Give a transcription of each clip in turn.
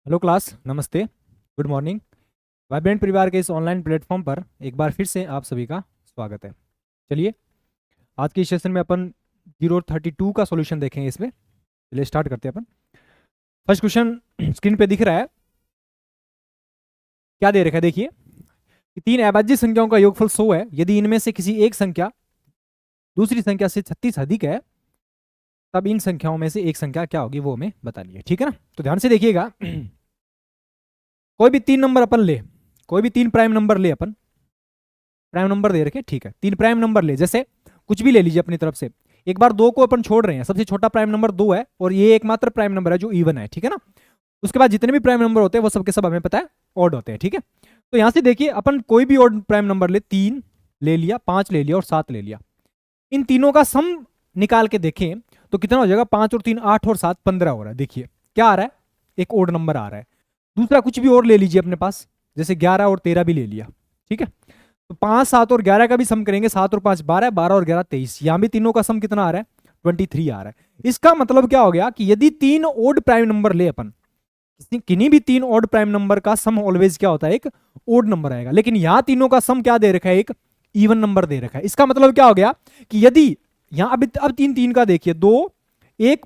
Hello class, नमस्ते, good morning. Vibrant परिवार के इस ऑनलाइन प्लेटफॉर्म पर एक बार फिर से आप सभी का स्वागत है। चलिए, आज के इस सेशन में अपन 032 का सॉल्यूशन देखेंगे। इसमें चलिए स्टार्ट करते हैं अपन। फर्स्ट क्वेश्चन स्क्रीन पे दिख रहा है, क्या दे रखा है देखिए कि तीन अभाज्य संख्याओं का योगफल 100 है। यदि इनमें से किसी एक संख्या दूसरी संख्या से 36 अधिक है, तब इन संख्याओं में से एक संख्या क्या होगी वो हमें बतानी है। ठीक है ना, तो ध्यान से देखिएगा। कोई भी तीन नंबर अपन ले, कोई भी तीन प्राइम नंबर ले, अपन प्राइम नंबर दे रखे, ठीक है, तीन प्राइम नंबर ले, जैसे कुछ भी ले लीजिए अपनी तरफ से। एक बार दो को अपन छोड़ रहे हैं, सबसे छोटा प्राइम नंबर दो है और ये एकमात्र प्राइम नंबर है जो इवन है। ठीक है ना, उसके बाद जितने भी प्राइम नंबर होते हैं वो सबके सब हमें पता है ऑड होते हैं। ठीक है, तो यहां से देखिए अपन कोई भी ऑड प्राइम नंबर ले, तीन ले लिया, पांच ले लिया और सात ले लिया। इन तीनों का सम निकाल के देखें तो कितना हो जाएगा, पांच और तीन आठ और सात 15 हो रहा है। देखिए क्या आ रहा है, एक ऑड नंबर आ रहा है। दूसरा कुछ भी और ले लीजिए अपने पास, जैसे 11 और 13 भी ले लिया। ठीक है, तो 5, 7 और 11 का भी सम करेंगे, 7 और 5 12, 12 और 11 23। यहां भी तीनों का सम कितना आ रहा है, 23 आ रहा है। इसका मतलब क्या हो गया कि यदि तीन ऑड प्राइम नंबर ले अपन, किन्हीं भी तीन ऑड प्राइम नंबर का सम ऑलवेज क्या होता है, एक ऑड नंबर आएगा। लेकिन यहां तीनों का सम क्या दे रखा है, एक इवन नंबर दे रखा है। इसका मतलब क्या हो गया कि यदि यहां अब तीन तीन का देखिए, दो एक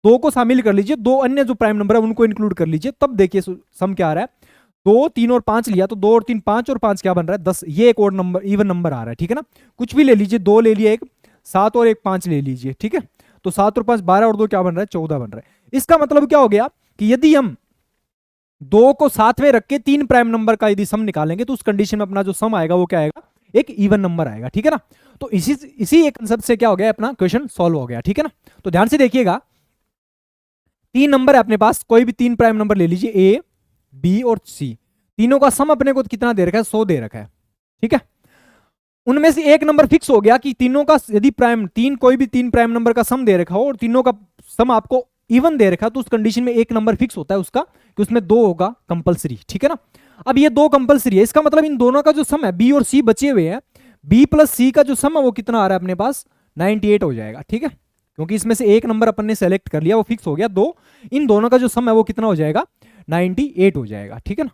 दो को शामिल कर लीजिए, दो अन्य जो प्राइम नंबर है उनको इंक्लूड कर लीजिए, तब देखिए सम क्या आ रहा है। दो, तीन और पांच लिया तो दो और तीन पांच और पांच क्या बन रहा है, 10। ये एक और नंबर इवन नंबर आ रहा है। ठीक है ना, कुछ भी ले लीजिए, दो ले लिया, एक सात और एक पांच ले लीजिए। ठीक है, तो 7 और 5 12 और दो क्या बन रहा है, 14 बन रहा है। इसका मतलब क्या हो गया कि यदि हम दो को साथ में रख के तीन प्राइम नंबर का यदि सम निकालेंगे तो उस कंडीशन में अपना जो सम आएगा वो क्या आएगा, एक इवन नंबर आएगा। ठीक है ना, तो इसी एक कंसेप्ट से क्या हो गया, अपना क्वेश्चन सॉल्व हो गया। ठीक है ना, तो ध्यान से देखिएगा, तीन नंबर है अपने पास, कोई भी तीन प्राइम नंबर ले लीजिए, ए बी और सी। तीनों का सम अपने को कितना दे रखा है, 100 दे रखा है। ठीक है, उनमें से एक नंबर फिक्स हो गया कि तीनों का यदि कोई भी तीन प्राइम नंबर का सम दे रखा हो और तीनों का सम आपको इवन दे रखा, तो उस कंडीशन में एक नंबर फिक्स होता है उसका कि उसमें दो होगा कंपलसरी। ठीक है ना, अब ये दो कंपलसरी है, इसका मतलब इन दोनों का जो सम है, बी और सी बचे हुए हैं, बी प्लस सी का जो सम है वो कितना आ रहा है अपने पास, 98 हो जाएगा। ठीक है, क्योंकि इसमें से एक नंबर अपन ने सेलेक्ट कर लिया, वो फिक्स हो गया दो, इन दोनों का जो सम है वो कितना हो जाएगा, 98 हो जाएगा। ठीक है ना,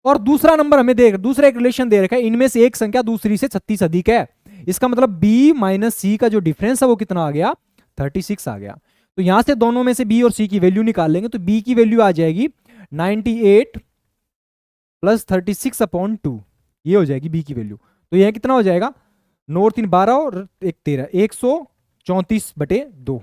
और दूसरा नंबर हमें दूसरा एक रिलेशन दे रखा है, इनमें से एक संख्या दूसरी से 36 अधिक है। इसका मतलब b माइनस सी का जो डिफरेंस है वो कितना आ गया, 36 आ गया। तो यहां से दोनों में से b और c की वैल्यू निकाल लेंगे तो b की वैल्यू आ जाएगी 98 प्लस 36 अपॉन 2, ये हो जाएगी b की वैल्यू। तो यह कितना हो जाएगा, 9 और 3 12 और 1 13, 134/2।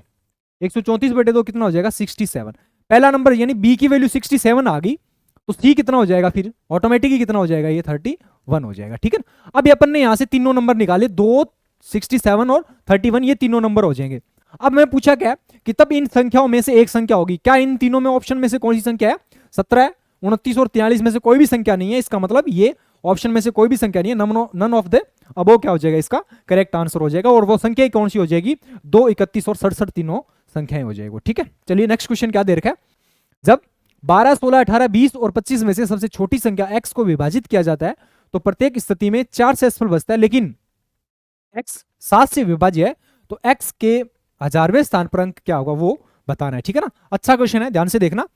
134/2 कितना हो जाएगा, 67। पहला नंबर यानी b की वैल्यू 67 आ गई, तो सी कितना हो जाएगा, फिर ऑटोमेटिकली कितना हो जाएगा, ये 31 हो जाएगा। ठीक है ना, अब अपन ने यहां से तीनों नंबर निकाले, 2 67 और 31, ये तीनों नंबर हो जाएंगे। अब मैं पूछा क्या कि तब इन संख्याओं में से एक संख्या होगी, क्या इन तीनों में ऑप्शन में से कौन सी संख्या है, 17, 29 और 43 में से कोई भी संख्या नहीं है। इसका मतलब ये ऑप्शन में से कोई भी संख्या नहीं है, नन ऑफ द अबोव क्या हो जाएगा, इसका करेक्ट आंसर हो जाएगा। और वो संख्या कौन सी हो जाएगी, 2, 31 और 67 तीनों संख्याएं हो जाएगी। ठीक है, चलिए नेक्स्ट क्वेश्चन क्या दे रखा है, जब 12, 16, 18, 20 और 25 में से सबसे छोटी संख्या x को विभाजित किया जाता है तो प्रत्येक स्थिति में 4 से असफल बचता है, लेकिन x 7 से विभाज्य है, तो x के 1000वें स्थान पर अंक क्या होगा वो बताना है। ठीक है ना, अच्छा क्वेश्चन है, ध्यान से देखना।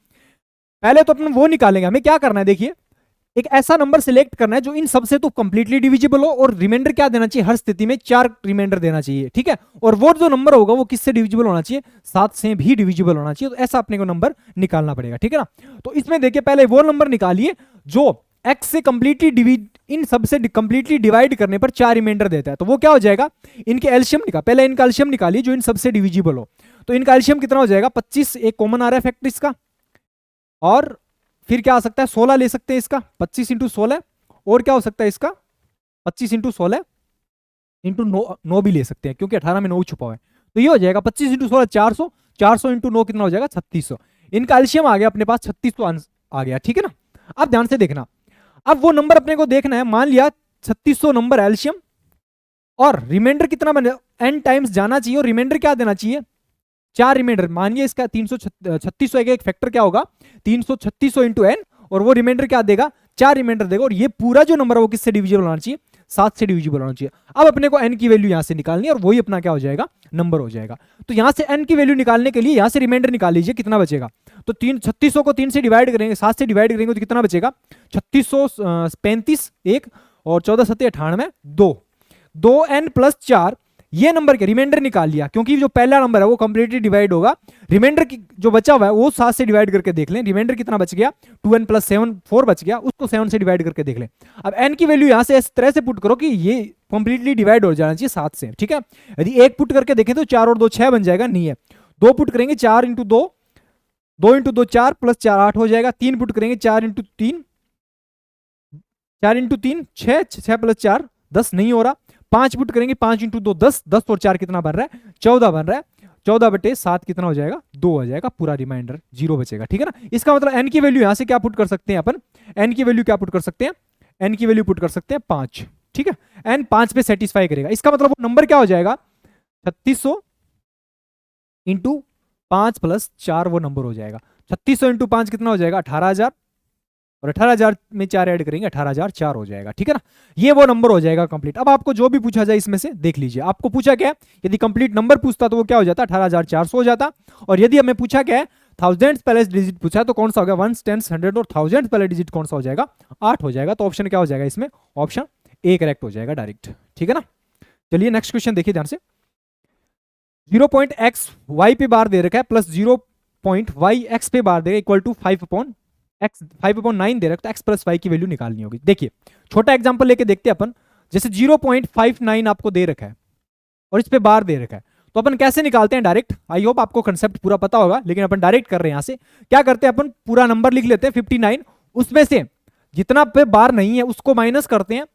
पहले तो अपन वो निकालेंगे, हमें क्या करना है, देखिए एक ऐसा नंबर सिलेक्ट करना है जो इन सबसे तो कंप्लीटली डिविजिबल हो और रिमाइंडर क्या देना चाहिए, हर स्थिति में 4 रिमाइंडर देना चाहिए। ठीक है, और वो जो नंबर होगा वो किससे डिविजिबल होना चाहिए, 7 से भी डिविजिबल होना चाहिए। तो ऐसा अपने को नंबर निकालना पड़ेगा। ठीक है ना, तो इसमें देखिए पहले वो नंबर निकालिए जो x से कंप्लीटली इन सबसे कंप्लीटली डिवाइड करने पर 4 रिमाइंडर देता है। तो वो क्या हो जाएगा, इनके एल्शियम पहले इनका एल्शियम निकालिए जो इन सबसे डिविजिबल हो। तो इनका एल्शियम कितना हो जाएगा, 25, एक कॉमन आ रहा है फैक्टर इसका, और फिर क्या आ सकता है, 16 ले सकते हैं इसका, 25 इंटू 16, और क्या हो सकता है इसका 25 इंटू 16 इंटू 9 भी ले सकते हैं क्योंकि 18 में 9 छुपा हुआ है। तो ये हो जाएगा 25 इंटू 16 400, 400 इंटू 9 कितना हो जाएगा, 3600। इनका एल्शियम आ गया अपने पास, 3600 आ गया। ठीक है ना, अब ध्यान से देखना, अब वो नंबर अपने को देखना है, मान लिया 3600 नंबर एल्शियम, और रिमाइंडर कितना बने, n टाइम्स जाना चाहिए और रिमाइंडर क्या देना चाहिए, 4 रिमाइंडर। मानिए इसका 336 एक फैक्टर क्या होगा, 336 इंटू एन, और वो रिमाइंडर क्या देगा, 4 रिमाइंडर देगा। और ये पूरा जो नंबर है वो किससे डिविजिबल होना चाहिए, 7 से डिविजिबल होना चाहिए। अब अपने को n की वैल्यू यहां से निकालनी है और वही अपना क्या हो जाएगा, नंबर हो जाएगा। तो यहां से n की वैल्यू निकालने के लिए यहां से रिमाइंडर निकाल लीजिए कितना बचेगा। तो 3600 को 3 से डिवाइड करेंगे, 7 से डिवाइड करेंगे तो कितना बचेगा, 3635 1 और 14 7 98 2, 2n प्लस 4, ये नंबर के रिमाइंडर निकाल लिया, क्योंकि जो पहला नंबर है वो कंप्लीटली डिवाइड होगा। रिमाइंडर की जो बचा हुआ है वो 7 से डिवाइड करके देख लें, रिमाइंडर कितना बच गया, 2n प्लस 7 4 बच गया, उसको 7 से डिवाइड करके देख लें। अब n की वैल्यू यहां से इस तरह से पुट करो कि ये कंप्लीटली डिवाइड हो जाना चाहिए 7 से, ठीक है। यदि 1 पुट करके देखें तो 4 और 2 6 बन जाएगा, नहीं है। 2 पुट करेंगे 4 इंटू 2, 2 इंटू 2 4 प्लस 4 8 हो जाएगा। 3 पुट करेंगे 4 इंटू 3, 4 इंटू 3 6, 6 प्लस 4 10 नहीं हो रहा। 5 पुट करेंगे 5 इंटू 2 10, 10 और 4 कितना बन रहा है, 14 बन रहा है। 14 बटे 7 कितना हो जाएगा, 2 हो जाएगा, पूरा रिमाइंडर 0 बचेगा, ठीक है ना। इसका मतलब n की वैल्यू यहां से क्या पुट कर सकते हैं अपन, n की वैल्यू क्या पुट कर सकते हैं, n की वैल्यू पुट कर सकते हैं 5, ठीक है। n 5 पे सेटिस्फाई करेगा, इसका मतलब वो नंबर क्या हो जाएगा, 3600 इंटू 5 प्लस 4 वो नंबर हो जाएगा। 3600 इंटू 5 कितना हो जाएगा, 18000, और 18000 में 4 ऐड करेंगे 18004 हो जाएगा, ठीक है ना। ये वो नंबर हो जाएगा कंप्लीट। अब आपको जो भी पूछा जाए इसमें से देख लीजिए, आपको पूछा क्या है, यदि कंप्लीट नंबर पूछता तो वो क्या हो जाता, 18400 हो जाता। और यदि हमें पूछा क्या है, थाउजेंड्स पहले डिजिट पूछा तो कौन सा हो गया, 1 10 100 और थाउजेंड्स पहले डिजिट कौन सा हो जाएगा, 8 हो जाएगा। तो ऑप्शन क्या हो जाएगा इसमें, ऑप्शन ए करेक्ट हो जाएगा डायरेक्ट, ठीक है ना। चलिए नेक्स्ट क्वेश्चन देखिए ध्यान से। 0.x y पे बार दे रखा है प्लस 0.y x पे बार दे रखा है इक्वल टू 5/9 दे रखा है, तो x प्लस y की वैल्यू निकालनी होगी। देखिए छोटा एग्जांपल लेके देखते हैं अपन। जैसे 0.59 आपको दे रखा है और इस पे बार दे रखा है, तो अपन कैसे निकालते हैं डायरेक्ट। आई होप आपको कंसेप्ट पूरा पता होगा, लेकिन अपन डायरेक्ट कर रहे हैं। यहां से क्या करते हैं, अपन पूरा नंबर लिख लेते हैं 59, उसमें से जितना पे बार नहीं है उसको माइनस करते हैं,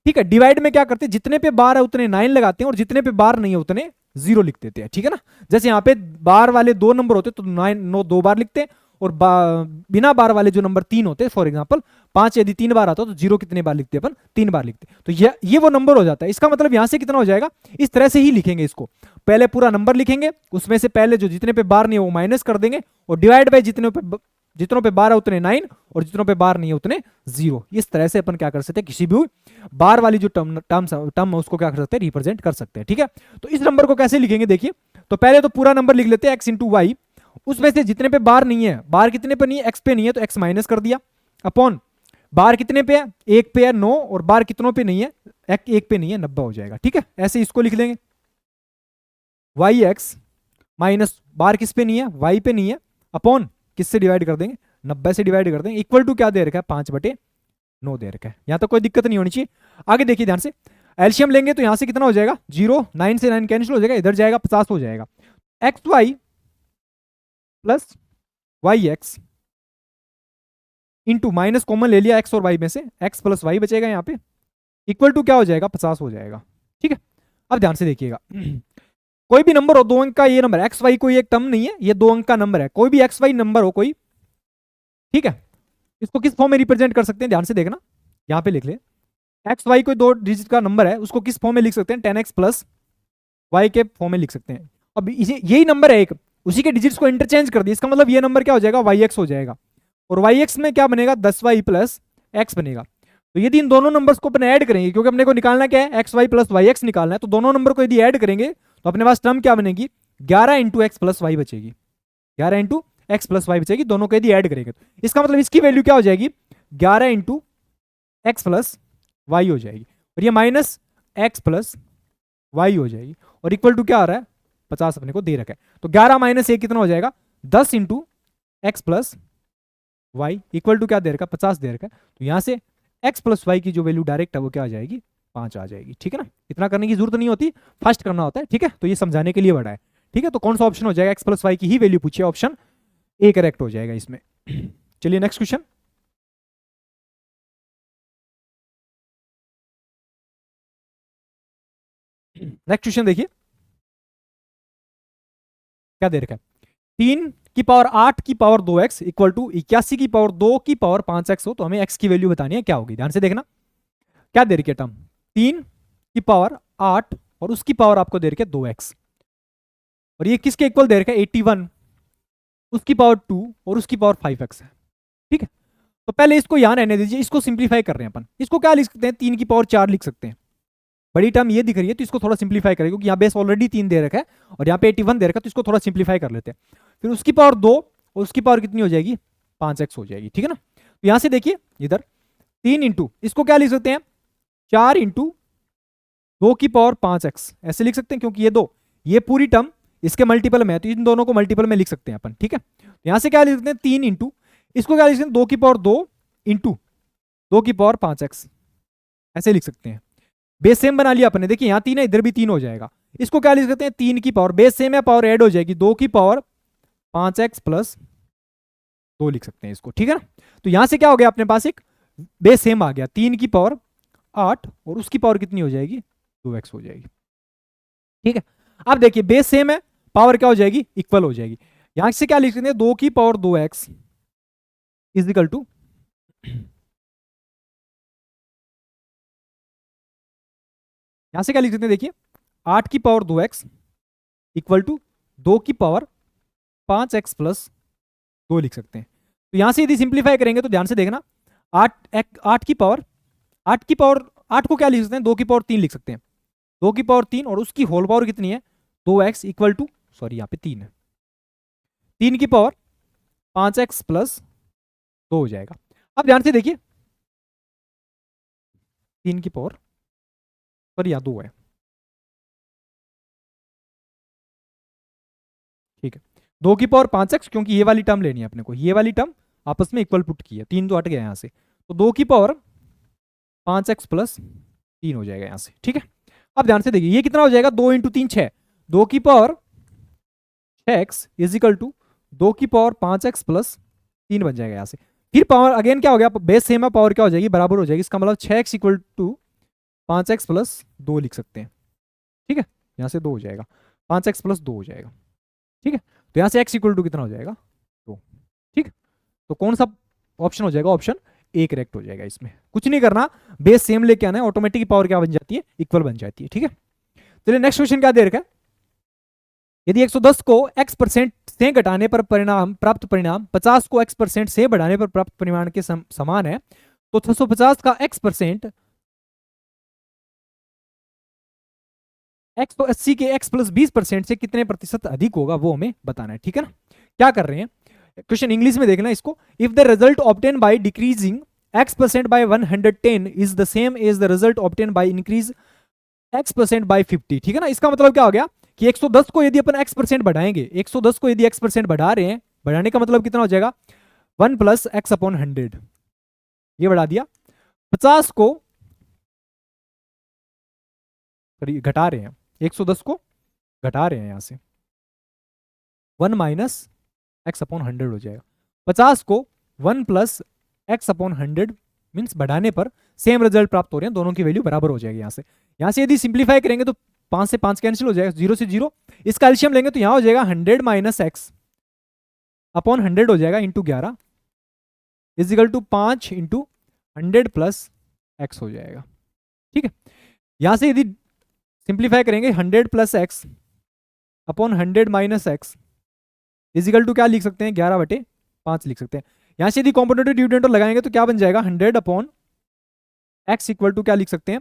ठीक है। डिवाइड में क्या करते हैं, जितने पे बार है उतने 9 लगाते हैं और जितने पे बार नहीं है उतने 0 लिख देते हैं, ठीक है ना। जैसे यहाँ पे बार वाले 2 नंबर होते तो 9 2 बार लिखते हैं, और बिना बार वाले जो नंबर 3 होते, फॉर एग्जांपल 5 यदि 3 बार आता तो 0 कितने बार लिखते हैं अपन, 3 बार लिखते। तो ये वो नंबर हो जाता है। इसका मतलब यहां से कितना हो जाएगा, इस तरह से ही लिखेंगे इसको। पहले पूरा नंबर लिखेंगे, उसमें से पहले जो जितने पे बार नहीं है वो माइनस कर देंगे, और डिवाइड बाय जितनों पे बार है उतने 9 और जितनों पे बार नहीं है उतने 0। इस तरह से अपन क्या कर सकते हैं, किसी भी बार वाली जो टर्म उसको क्या कर सकते हैं, रिप्रेजेंट कर सकते हैं, ठीक है। तो इस नंबर को कैसे लिखेंगे देखिए, तो पहले तो पूरा नंबर लिख लेते हैं x इंटू वाई, उसमें से जितने पे बार नहीं है, बार कितने पे नहीं है, x पे नहीं है तो x माइनस कर दिया, अपॉन बार कितने पे है, 1 पे है 9, और बार कितनों पे नहीं है, 1 पे नहीं है 90 हो जाएगा, ठीक है। ऐसे इसको लिख लेंगे वाई एक्स माइनस बार किस पे नहीं है, y पे नहीं है, अपॉन किससे डिवाइड कर देंगे, 90 से डिवाइड कर देंगे, इक्वल टू क्या दे रखा है, 5/9 दे रखा है। यहां तक कोई दिक्कत नहीं होनी चाहिए। आगे देखिए ध्यान से, एलसीएम लेंगे तो यहां से कितना हो जाएगा, 0, 9 से 9 कैंसिल हो जाएगा, इधर जाएगा 50 हो जाएगा। X Y plus Y X into minus common ले लिया एक्स और वाई में से, एक्स प्लस वाई बचेगा यहाँ पे, इक्वल टू क्या हो जाएगा, 50 हो जाएगा, ठीक है। अब ध्यान से देखिएगा, कोई भी नंबर हो 2 अंक का, ये नंबर एक्स वाई कोई एक टर्म नहीं है, ये 2 अंक का नंबर है, कोई भी एक्स वाई नंबर हो कोई, ठीक है। इसको किस फॉर्म में रिप्रेजेंट कर सकते हैं, ध्यान से देखना, यहां पे लिख ले, एक्स वाई कोई 2 डिजिट का नंबर है, उसको किस फॉर्म में लिख सकते हैं, 10x प्लस वाई के फॉर्म में लिख सकते हैं। अब इसी यही नंबर है एक, उसी के डिजिट्स को इंटरचेंज कर दिया, इसका मतलब ये नंबर क्या हो जाएगा, वाई एक्स हो जाएगा, और वाई एक्स में क्या बनेगा, 10y प्लस एक्स बनेगा। तो यदि इन दोनों नंबर्स को अपन ऐड करेंगे, क्योंकि अपने को निकालना क्या है, X Y plus Y X निकालना है, तो दोनों नंबर को यदि ऐड करेंगे तो अपने पास टर्म क्या बनेगी, 11 इंटू एक्स प्लस वाई बचेगी, 11 इंटू एक्स प्लस वाई बचेगी, दोनों को यदि ऐड करेंगे तो इसका मतलब इसकी वैल्यू क्या हो जाएगी, 11 इंटू एक्स प्लस वाई हो जाएगी, और ये माइनस एक्स प्लस वाई हो जाएगी, और इक्वल टू क्या आ रहा है, 50 अपने को दे रखा है। तो 11 माइनस 1 कितना हो जाएगा, 10 into X plus Y equal to क्या दे रखा है, 50 दे रखा है। तो यहां से x प्लस वाई की जो वैल्यू डायरेक्ट है वो क्या आ जाएगी, 5 आ जाएगी, ठीक है ना। इतना करने की जरूरत नहीं होती, फर्स्ट करना होता है, ठीक है। तो ये समझाने के लिए बड़ा है, ठीक है। तो कौन सा ऑप्शन हो जाएगा, x प्लस वाई की ही वैल्यू पूछिए, ऑप्शन ए करेक्ट हो जाएगा इसमें। चलिए नेक्स्ट क्वेश्चन, नेक्स्ट क्वेश्चन देखिए क्या दे रखा है, 3 की पावर 8 की पावर 2x इक्वल टू 81 की पावर 2 की पावर 5x हो, तो हमें x की वैल्यू बतानी है, क्या होगी, ध्यान से देखना। क्या दे रखी है टर्म, 3 की पावर 8 और उसकी पावर आपको दे रखी है 2x, और ये किसके इक्वल दे रखा है, 81, उसकी पावर 2 और उसकी पावर 5x है, ठीक है। तो पहले इसको यहां रहने दीजिए, इसको सिंप्लीफाई कर रहे हैं अपन, इसको क्या लिख सकते हैं, 3 की पावर 4 लिख सकते हैं, बड़ी टर्म ये दिख रही है तो इसको थोड़ा सिंप्लीफाई करें, क्योंकि यहाँ बेस ऑलरेडी 3 दे रखा है और यहाँ पे 81 दे रखा है, तो इसको थोड़ा सिंप्लीफाई कर लेते हैं। फिर उसकी पावर 2 और उसकी पावर कितनी हो जाएगी, 5x हो जाएगी, ठीक है ना। तो यहाँ से देखिए इधर 3 इंटू, इसको क्या लिख सकते हैं, 4 इंटू 2 की पावर 5x ऐसे लिख सकते हैं, क्योंकि ये दो, ये पूरी टर्म इसके मल्टीपल में है, तो इन दोनों को मल्टीपल में लिख सकते हैं अपन, ठीक है। यहाँ से क्या लिख सकते हैं, 3 इंटू, इसको क्या लिख सकते हैं, 2 की पावर 2 इंटू 2 की पावर 5x ऐसे लिख सकते हैं। बेस सेम बना लिया अपने, देखिए यहाँ 3 है, इधर भी 3 हो जाएगा। इसको क्या लिख सकते हैं, 3 की पावर, बेस सेम है, पावर ऐड हो जाएगी, 2 की पावर 5x प्लस 2 लिख सकते हैं इसको, ठीक है ना। तो यहां से क्या हो गया अपने पास, एक बेस सेम आ गया, 3 की पावर 8 और उसकी पावर कितनी हो जाएगी, 2x हो जाएगी, ठीक है। अब देखिए बेस सेम है, पावर क्या हो जाएगी, इक्वल हो जाएगी। यहां से क्या लिख सकते हैं, 2 की power 2x is equal to, यहां से क्या लिख सकते हैं, देखिए 8 की पावर 2x इक्वल टू 2 की पावर 5x प्लस 2 लिख सकते हैं। तो यहां से यदि सिंप्लीफाई करेंगे तो ध्यान से देखना, 8 की पावर, 8 को क्या लिख सकते हैं, 2 की पावर 3 लिख सकते हैं, 2 की पावर 3 और उसकी होल पावर कितनी है, 2x इक्वल टू, सॉरी यहाँ पे 3 है, 3 की पावर 5x प्लस 2 हो जाएगा। अब ध्यान से देखिए 3 की पावर, सॉरी यहाँ 2 है, ठीक है, 2 की पावर 5x, क्योंकि ये वाली टर्म लेनी है अपने को, ये वाली टर्म आपस में इक्वल पुट की है, 3 तो हट गया यहाँ से, तो 2 की पावर 5x प्लस 3 हो जाएगा यहाँ से, ठीक है। अब ध्यान से देखिए ये कितना हो जाएगा, 2 इंटू 3 6, 2 की power 6x is equal to 2 की पावर 5x प्लस 3 बन जाएगा यहाँ से। फिर पावर अगेन क्या हो गया, बेस सेम है, पावर क्या हो जाएगी, बराबर हो जाएगी, इसका मतलब 6x equal to 5x plus 2 लिख सकते हैं, ठीक है। यहाँ से 2 हो जाएगा, 5x प्लस 2 हो जाएगा, ठीक है। तो यहाँ से x इक्वल टू कितना हो जाएगा, 2, ठीक। तो कौन सा ऑप्शन हो जाएगा, ऑप्शन ए करेक्ट हो जाएगा। इसमें कुछ नहीं करना, बेस सेम लेके आना है, ऑटोमेटिक पावर क्या बन जाती है, इक्वल बन जाती है, ठीक है। चलिए नेक्स्ट क्वेश्चन क्या दे रखा है, यदि 110 को x% से घटाने पर परिणाम प्राप्त परिणाम 50 को x% से बढ़ाने पर प्राप्त परिणाम के समान है, तो 650 का x%, 180 के x प्लस 20% से कितने प्रतिशत अधिक होगा, वो हमें बताना है, ठीक है ना। क्या कर रहे हैं, क्वेश्चन इंग्लिश में देखना इसको, if the result obtain by decreasing x% by 110 is the same as the result obtain by increase x% by 50, ठीक है ना। इसका मतलब क्या हो गया कि 110 को यदि अपन x% बढ़ाएंगे, 110 को यदि x% बढ़ा रहे हैं, बढ़ाने का मतलब कितना हो जाएगा, 1 प्लस एक्स अपॉन 100, ये बढ़ा दिया। 50 को घटा रहे हैं, 110 को घटा रहे हैं यहां से, 1 माइनस एक्स अपॉन 100 हो जाएगा। 50 को 1 प्लस एक्स अपॉन 100 मीन्स बढ़ाने पर सेम रिजल्ट प्राप्त हो रहे हैं, दोनों की वैल्यू बराबर हो जाएगी। यहाँ से यदि सिंप्लीफाई करेंगे तो 5 से 5 कैंसिल हो जाएगा, 0 से 0, इसका एलसीएम लेंगे तो यहाँ हो जाएगा 100 माइनस एक्स अपॉन 100 हो जाएगा into 11 is equal to 5 into 100 plus X हो जाएगा, ठीक है। यहाँ से यदि सिंप्लीफाई करेंगे 100 plus X upon 100 minus X is equal to क्या लिख सकते हैं, 11/5 लिख सकते हैं। यहाँ से यदि कॉम्पोनेंट डिविडेंड लगाएंगे तो क्या बन जाएगा, 100 अपॉन एक्स इक्वल टू क्या लिख सकते हैं,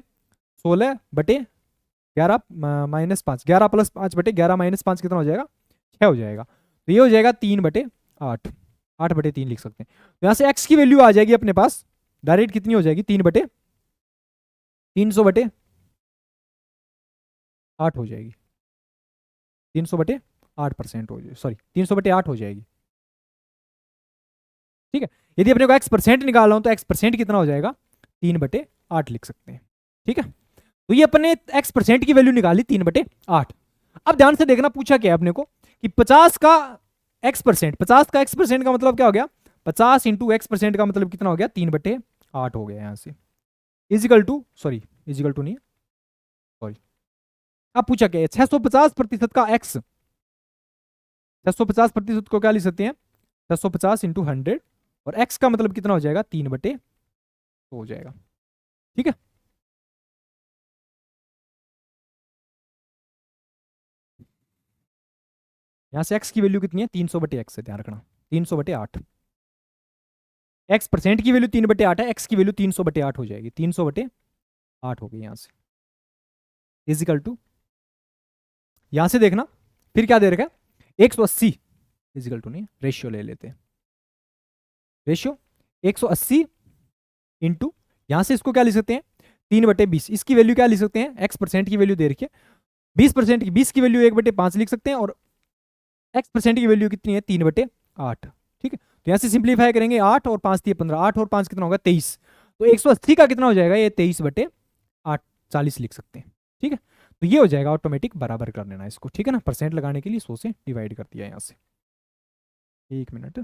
16/11 माइनस 5, 11 प्लस 5/11 माइनस 5 कितना हो जाएगा, 6 हो जाएगा। तो ये हो जाएगा 3/8, 8/3 लिख सकते हैं। तो यहाँ से एक्स की वैल्यू आ जाएगी अपने पास डायरेक्ट कितनी हो जाएगी, 300/8 हो जाएगी, 300/8% हो जाएगी, सॉरी 300/8 हो जाएगी, ठीक है। यदि अपने को x% निकालना हो तो x% कितना हो जाएगा, 3/8 लिख सकते हैं, ठीक है। तो ये अपने x% की वैल्यू निकाली 3/8। अब ध्यान से देखना पूछा क्या है अपने को कि 50 का x% का मतलब क्या हो गया, 50 इंटू x% का मतलब कितना हो गया, 3/8 हो गया यहाँ से, is equal to, sorry is equal to नहीं, सॉरी। अब पूछा क्या है, 650% का x, 650% को क्या लिख सकते हैं, 650 इंटू 100 और x का मतलब कितना हो जाएगा, 3/2 हो जाएगा, ठीक है। यहां से x की वैल्यू कितनी है, 300/x है, ध्यान रखना 300/8, x% की वैल्यू 3/8 है, x की वैल्यू 300/8 हो जाएगी, 300/8 हो गई यहां से। इजिकल टू, यहां से देखना फिर क्या दे रखा है 180 इजिकल टू नहीं, रेशियो ले लेते हैं, रेशियो 180 इंटू, यहां से इसको क्या लिख सकते हैं 3/20, इसकी वैल्यू क्या लिख सकते हैं x% की वैल्यू दे रखी है 20% की, 20 की वैल्यू 1/5 लिख सकते हैं, और x% की वैल्यू कितनी है 3/8। ठीक है, तो यहां से सिंप्लीफाई करेंगे 8 और 5 दिए 15, 8 और 5 कितना होगा 23, तो 180 का कितना हो जाएगा ये 23/8 40 लिख सकते हैं। ठीक है, तो ये हो जाएगा ऑटोमेटिक, बराबर कर लेना इसको। ठीक है ना, परसेंट लगाने के लिए 100 से डिवाइड कर दिया यहां से। 1 मिनट,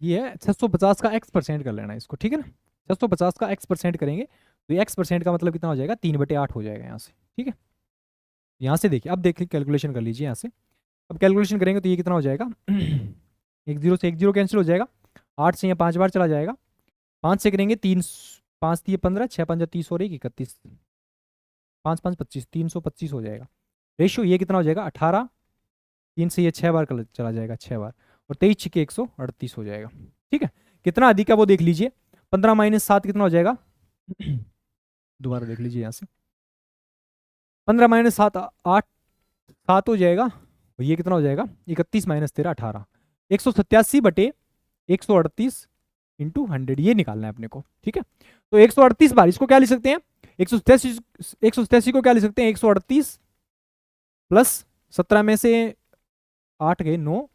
ये है 650 का x% कर लेना इसको। ठीक है ना, 650 का x% करेंगे तो ये x% का मतलब कितना हो जाएगा 3/8 हो जाएगा यहाँ से। ठीक है, यहाँ से देखिए, अब देखिए कैलकुलेशन कर लीजिए यहाँ से, अब कैलकुलेशन करेंगे तो ये कितना हो जाएगा 1 0 से 1 0 कैंसिल हो जाएगा, 8 से यहाँ 5 बार चला जाएगा, 5 से करेंगे 3, 5 दिए 15, 6 5 30 हो रही 31, 5 5 25, 325 हो जाएगा। रेशियो ये कितना हो जाएगा 18, 3 से ये 6 बार चला जाएगा 6 बार, और 23 छिके 138 हो जाएगा। ठीक है, कितना अधिक है वो देख लीजिए, 15 - 7 कितना हो जाएगा दोबारा देख लीजिए यहाँ से, 15 - 7 8, 7 हो जाएगा, और ये कितना हो जाएगा 31 - 13 18, 187/138 इंटू 100, ये निकालना है अपने को। ठीक है, तो 138 बार, इसको क्या लिख सकते हैं 187 को क्या लिख सकते हैं 138 प्लस 17 में से 8 गए 9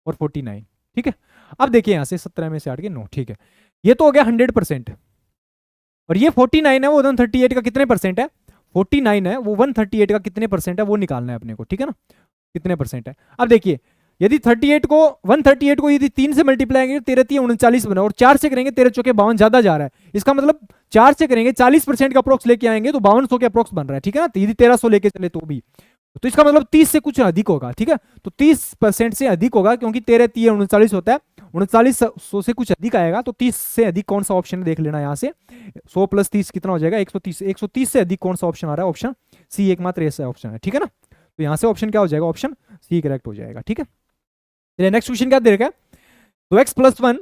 और 49। ठीक है, अब देखिए यहां से 17 में से 8 गए 9। ठीक है, ये तो हो गया 100%, और ये 49 है वो 138 का कितने परसेंट है, 49 है वो 138 का कितने परसेंट है वो निकालना है अपने को। ठीक है ना, कितने परसेंट है। अब देखिए यदि 138 को यदि 3 से मल्टीप्लाई करेंगे, 13 3 39 बना, और 4 से करेंगे 13 चौके 52 ज्यादा जा रहा है, इसका मतलब 4 से करेंगे 40% का अप्रोक्स लेके आएंगे तो 5200 के अप्रोक्स बन रहा है। ठीक है ना, यदि 1300 लेके चले तो भी, तो इसका मतलब 30 से कुछ अधिक होगा। ठीक है, तो 30% से अधिक होगा, क्योंकि 13 3 39 होता है, 3900 से कुछ अधिक आएगा, तो 30 से अधिक कौन सा ऑप्शन है देख लेना यहाँ से, 100 + 30 कितना हो जाएगा 130, 130 से अधिक कौन सा ऑप्शन आ रहा है, ऑप्शन सी एकमात्र ऐसा ऑप्शन है। ठीक है ना, तो यहाँ से ऑप्शन क्या हो जाएगा, ऑप्शन सी करेक्ट हो जाएगा। ठीक है, चलिए नेक्स्ट क्वेश्चन क्या दे रखा है, तो x + 1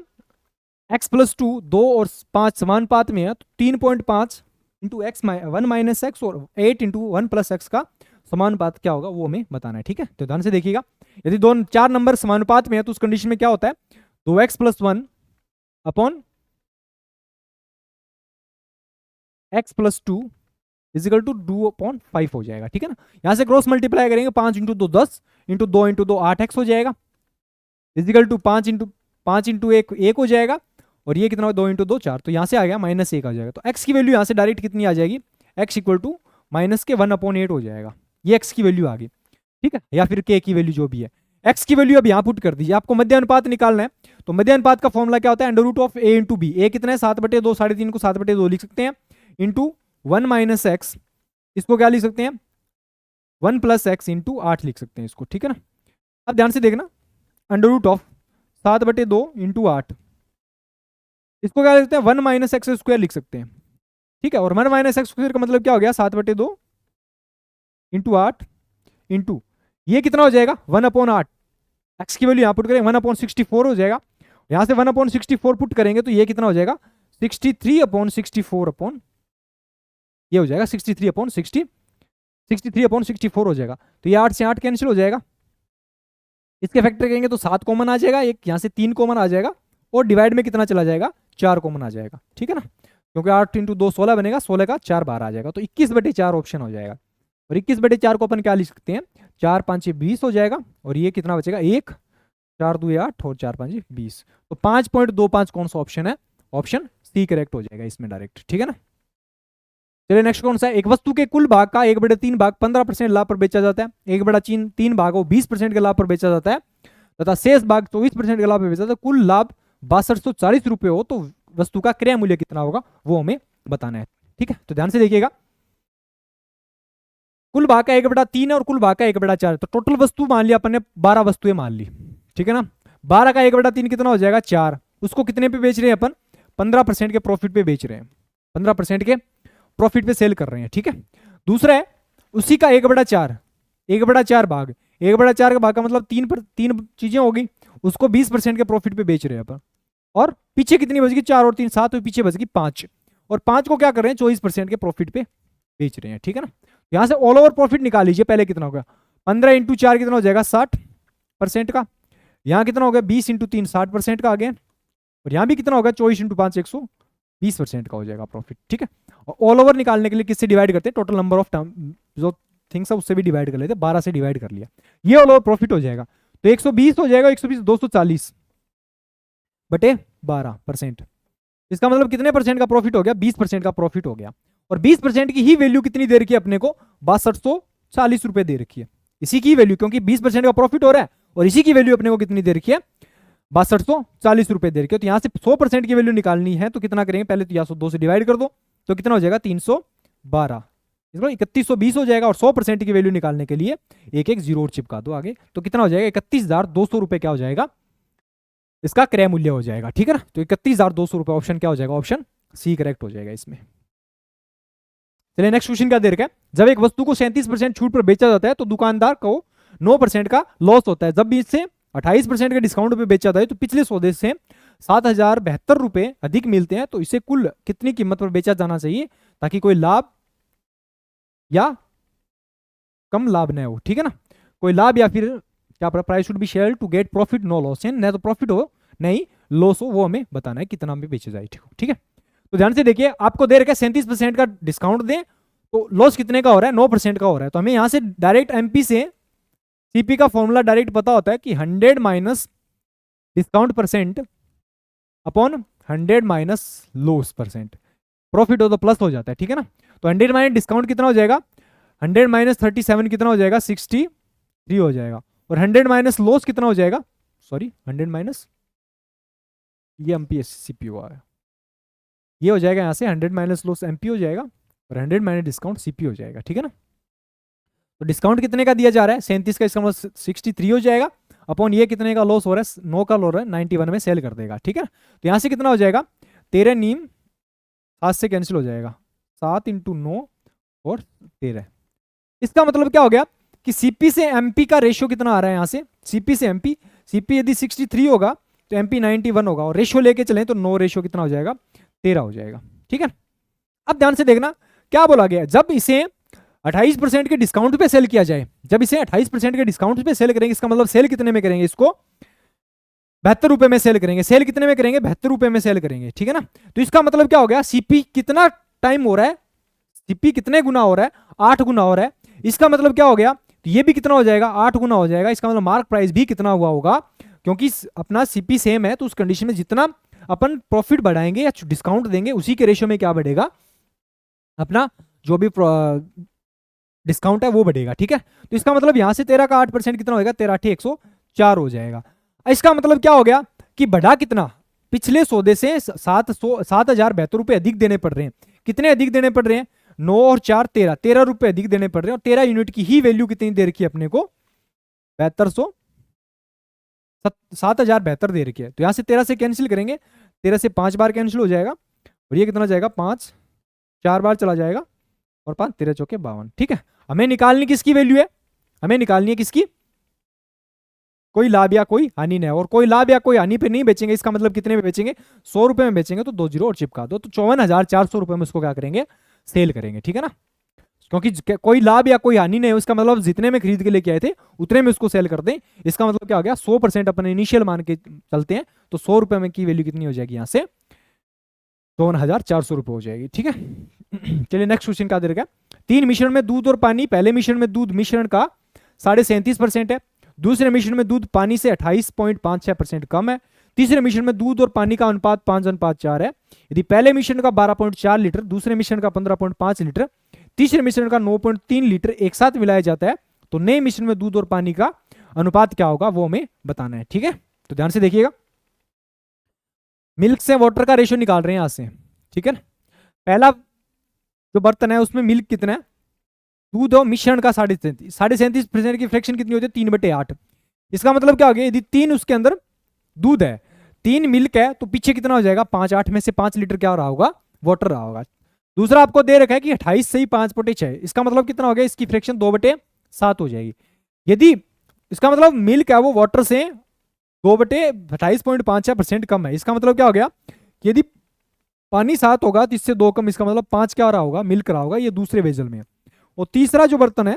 x + 2 2 और 5 समानुपात में है, तो 3.5 इंटू x 1 - x और 8 इंटू 1 + x का समानुपात क्या होगा वो हमें बताना है। ठीक है, तो ध्यान से देखिएगा, यदि दोनों 4 नंबर समानुपात में है तो उस कंडीशन में क्या होता है, 2x + 1 upon x + 2 is equal to 2/5 हो जाएगा। ठीक है ना, यहां से क्रॉस मल्टीप्लाई करेंगे, 5 × 2 10 इंटू 2 × 2 8x हो जाएगा, इजिकल टू 5 × 1 1 हो जाएगा, और ये कितना 2 × 2 4, तो यहां से आ गया -1 आ जाएगा। तो x की वैल्यू यहां से डायरेक्ट कितनी आ जाएगी, x इक्वल टू -1/8 हो जाएगा, ये x की वैल्यू आ गई। ठीक है, या फिर k की वैल्यू जो भी है, x की वैल्यू अब यहाँ पुट कर दीजिए। आपको मध्य अनुपात निकालना है, तो मध्य अनुपात का फॉर्मूला क्या होता है, √a × b, a कितना है 7/2, 3.5 को 7/2 लिख सकते हैं, इंटू 1 - x, इसको क्या लिख सकते हैं 1 + x इंटू 8 लिख सकते हैं इसको। ठीक है ना, अब ध्यान से देखना, √7/2 इंटू 8, इसको क्या लिख सकते हैं 1 - x² लिख सकते हैं। ठीक है, और 1 - x² का मतलब क्या हो गया 7/2 इंटू 8 इंटू ये कितना हो जाएगा 1/8, x की वैल्यू यहाँ पुट करेंगे 1/64 हो जाएगा, यहाँ से 1/64 पुट करेंगे तो ये कितना हो जाएगा 63/64 ये हो जाएगा 63/64 हो जाएगा। तो ये 8 से 8 कैंसिल हो जाएगा, इसके फैक्टर करेंगे तो 7 कॉमन आ जाएगा, एक यहाँ से 3 कॉमन आ जाएगा, और डिवाइड में कितना चला जाएगा 4 कॉमन आ जाएगा। ठीक है ना, क्योंकि 8 × 2 16 बनेगा, 16 का 4 बार आ जाएगा, तो 21/4 ऑप्शन हो जाएगा। और 21/4 को अपन क्या लिख सकते हैं 4 5 20 हो जाएगा, और ये कितना बचेगा 1 4 2 8 और 4 5 20, तो 5.25 कौन सा ऑप्शन है, ऑप्शन सी करेक्ट हो जाएगा इसमें डायरेक्ट। ठीक है ना, चलिए नेक्स्ट कौन सा है, एक वस्तु के कुल भाग का 1/3 भाग 15% लाभ पर बेचा जाता है, 1/3 भाग वो 20% के लाभ पर बेचा जाता है, तथा शेष भाग 24% के लाभ पर बेचा जाता है, कुल लाभ 6240 रुपए हो तो वस्तु का क्रय मूल्य कितना होगा वो हमें बताना है। ठीक है, तो ध्यान से देखिएगा, कुल भाग का 1/3 है और कुल भाग का 1/4 है, तो टोटल वस्तु मान लिया अपन ने 12 वस्तुएं मान ली, ठीक है ना। 12 का 1/3 कितना हो जाएगा 4, उसको कितने पे बेच रहे हैं अपन, 15% के प्रॉफिट पे बेच रहे हैं, 15% के प्रॉफिट पे सेल कर रहे हैं, ठीक है। दूसरा है उसी का 1/4, 1/4 भाग, 1/4 का भाग का मतलब 3 चीजें होगी, उसको 20% के प्रॉफिट पे बेच रहे हैं अपन, और पीछे कितनी बचेगी 4 और 3 7, और पीछे बचेगी 5, और 5 को क्या कर रहे हैं 24% के प्रॉफिट पे बेच रहे हैं, ठीक है ना। यहां से ऑल ओवर प्रॉफिट निकाल लीजिए, पहले कितना होगा 15 × 4 कितना हो जाएगा 60% का, यहाँ कितना हो गया 20 × 3 60% का आ गया, और यहाँ भी कितना होगा 24 × 5 120% का हो जाएगा प्रॉफिट, ठीक है। और ऑल ओवर निकालने के लिए किससे डिवाइड करते हैं, टोटल नंबर ऑफ जो थिंग्स है उससे भी डिवाइड कर लेते हैं, 12 से डिवाइड कर लिया, ये ऑल ओवर प्रॉफिट हो जाएगा, तो 120 हो जाएगा, 120 240 बटे 12%, इसका मतलब कितने परसेंट का प्रॉफिट हो गया 20% का प्रॉफिट हो गया, और 20% की ही वैल्यू कितनी दे रखी है अपने को 6240 रुपए दे रखी है, इसी की वैल्यू, क्योंकि 20% का प्रॉफिट हो रहा है और इसी की वैल्यू अपने को कितनी दे रखी है 6240 रुपए दे रखी है। तो यहां से 100% की वैल्यू निकालनी है तो कितना करेंगे, पहले तो यहाँ 2 से डिवाइड कर दो, तो कितना हो जाएगा 312, इसको 3120 हो जाएगा, और 100% की वैल्यू निकालने के लिए एक एक जीरो चिपका दो आगे, तो कितना हो जाएगा 31,200 रुपए क्या हो जाएगा, इसका क्रय मूल्य हो जाएगा, ठीक है ना। तो 31,200 रुपए ऑप्शन क्या हो जाएगा, ऑप्शन सी करेक्ट हो जाएगा इसमें। चलिए नेक्स्ट क्वेश्चन क्या दे रखा है, जब एक वस्तु को 37% छूट पर बेचा जाता है तो दुकानदार को 9% का लॉस होता है, जब भी इससे 28% के डिस्काउंट पे बेचा जाता है तो पिछले सौदे से 7,072 रुपए अधिक मिलते हैं, तो इसे कुल कितनी कीमत पर बेचा जाना चाहिए ताकि कोई लाभ या कम लाभ न हो, ठीक है ना। कोई लाभ या फिर क्या price should be share to get profit no loss, न तो प्रॉफिट हो नहीं लॉस हो, वो हमें बताना है कितना में बेचे जाए, ठीक है। तो ध्यान से देखिए, आपको दे रखा है 37% का डिस्काउंट दें तो लॉस कितने का हो रहा है 9% का हो रहा है, तो हमें यहां से डायरेक्ट एमपी से सीपी का फॉर्मूला डायरेक्ट पता होता है कि 100 minus discount percent upon 100 minus loss percent, profit हो तो प्लस हो जाता है, ठीक है ना। तो 100 माइनस डिस्काउंट कितना हो जाएगा, 100 माइनस 37 कितना हो जाएगा 63 हो जाएगा, और 100 माइनस लॉस कितना हो जाएगा, सॉरी 100 माइनस ये एमपी सीपी हुआ है, ये हो जाएगा यहाँ से 100 माइनस लॉस एमपी हो जाएगा, और 100 माइनस डिस्काउंट सीपी हो जाएगा, ठीक है ना। तो डिस्काउंट कितने का दिया जा रहा है 37 का, इसका मतलब 63 हो जाएगा, अपॉन ये कितने का लॉस हो रहा है 9 का लॉस है 91 में सेल कर देगा, ठीक है। तो यहाँ से कितना हो जाएगा 13 नीम 7 से कैंसिल हो जाएगा, 7 × 9 और 13, इसका मतलब क्या हो गया कि सीपी से एमपी का रेशियो कितना आ रहा है यहाँ से, सीपी से एमपी, सीपी यदि 63 होगा तो एमपी 91 होगा, और रेशियो लेके चलें तो 9 रेशियो कितना हो जाएगा 13 हो जाएगा, ठीक है। अब ध्यान से देखना क्या बोला गया, जब इसे 28% के डिस्काउंट पे सेल किया जाए, जब इसे 28% के डिस्काउंट पे सेल करेंगे, इसका मतलब सेल कितने में करेंगे, इसको 72 रुपए में सेल करेंगे, सेल कितने में करेंगे 72 रुपए में सेल करेंगे, ठीक है ना। तो इसका मतलब क्या हो गया, सीपी कितना टाइम हो रहा है, सीपी कितने गुना हो रहा है 8 गुना हो रहा है, इसका मतलब क्या हो गया, तो ये भी कितना हो जाएगा 8 गुना हो जाएगा, इसका मतलब मार्क प्राइस भी कितना हुआ होगा, क्योंकि अपना सीपी सेम है तो उस कंडीशन में जितना अपन प्रॉफिट बढ़ाएंगे या डिस्काउंट देंगे उसी के रेशियो में क्या बढ़ेगा, अपना जो भी डिस्काउंट है वो बढ़ेगा, ठीक है। तो इसका मतलब यहां से 13 का 8% कितना होगा 13 × 104 हो जाएगा। इसका मतलब क्या हो गया कि बढ़ा कितना, पिछले सौदे से 7,072 रुपए अधिक देने पड़ रहे हैं, कितने अधिक देने पड़ रहे हैं 9 और 4 13 रुपए अधिक देने पड़ रहे हैं, और 13 यूनिट की ही वैल्यू कितनी दे रखी है अपने को 7,072 दे रखी है, तो यहां से 13 से कैंसिल करेंगे, 13 से 5 बार कैंसिल हो जाएगा, और ये कितना जाएगा 5 4 बार चला जाएगा, और 5 13 चौके 52, ठीक है। हमें निकालनी किसकी वैल्यू है, हमें निकालनी है किसकी, कोई लाभ या कोई हानि नहीं, और कोई लाभ या कोई हानि पे नहीं बेचेंगे, इसका मतलब कितने में बेचेंगे 100 रुपए में बेचेंगे, तो 2 जीरो और चिपका दो, तो 54,400 रुपए में उसको क्या करेंगे सेल करेंगे, ठीक है ना। क्योंकि कोई लाभ या कोई हानि नहीं है, उसका मतलब जितने में खरीद के लेके आए थे उतने में उसको सेल कर दें, इसका मतलब क्या हो गया 100% अपन इनिशियल मान के चलते हैं, तो 100 रुपए में की वैल्यू कितनी हो जाएगी यहाँ से 52,400 रुपए हो जाएगी, ठीक है। चलिए नेक्स्ट क्वेश्चन क्या दे रखा है, 3 मिश्रण में दूध और पानी, पहले मिश्रण में दूध मिश्रण का 37.5% है, दूसरे मिश्रण में दूध पानी से 28.56% कम है, तीसरे मिश्रण में दूध और पानी का अनुपात 5:4 है, यदि पहले मिश्रण का 12.4 लीटर, दूसरे मिश्रण का 15.5 लीटर, तीसरे मिश्रण का 9.3 लीटर एक साथ मिलाया जाता है, तो नए मिश्रण में दूध और पानी का अनुपात क्या होगा वो हमें बताना है, ठीक है। तो ध्यान से देखिएगा, मिल्क से वाटर का रेशियो निकाल रहे हैं यहां से, ठीक है ना। पहला जो बर्तन है उसमें मिल्क कितना है दूध और मिश्रण का 37.5% की फ्रैक्शन कितनी होती है? 3/8। इसका मतलब क्या हो गया? यदि 3 उसके अंदर दूध है, 3 मिल्क है, तो पीछे कितना हो जाएगा? 5, 8 में से 5 लीटर क्या रहा होगा? वाटर रहा होगा। दूसरा आपको दे रखा है कि 28 से ही 5/6, इसका मतलब कितना हो गया? इसकी फ्रैक्शन 2/7 हो जाएगी। यदि इसका मतलब मिल्क है वो वाटर से 2/28.5% कम है, इसका मतलब क्या हो गया? यदि पानी 7 होगा तो इससे 2 कम, इसका मतलब 5 क्या रहा होगा? मिल्क रहा होगा। ये दूसरे वेजल में। और तीसरा जो बर्तन है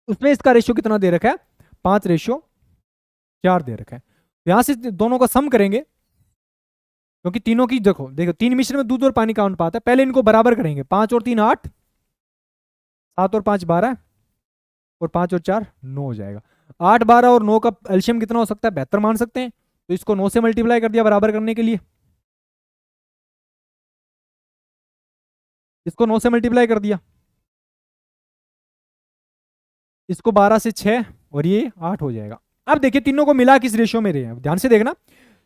उसमें इसका रेशियो कितना दे रखा है? 5:4 दे रखा है। यहां से दोनों का सम करेंगे, क्योंकि तीनों की देखो देखो 3 मिश्रण में दूध और पानी का अनुपात है। पहले इनको बराबर करेंगे। 5 और 3 8, 7 और 5 12, और 5 और 4 9 हो जाएगा। 8, 12 और 9 का एलसीएम कितना हो सकता है? 72 मान सकते हैं। तो इसको 9 से मल्टीप्लाई कर दिया बराबर करने के लिए, इसको 9 से मल्टीप्लाई कर दिया, इसको 12 से 6, और ये 8 हो जाएगा। अब देखिए तीनों को मिला किस रेशियो में रहे हैं, ध्यान से देखना।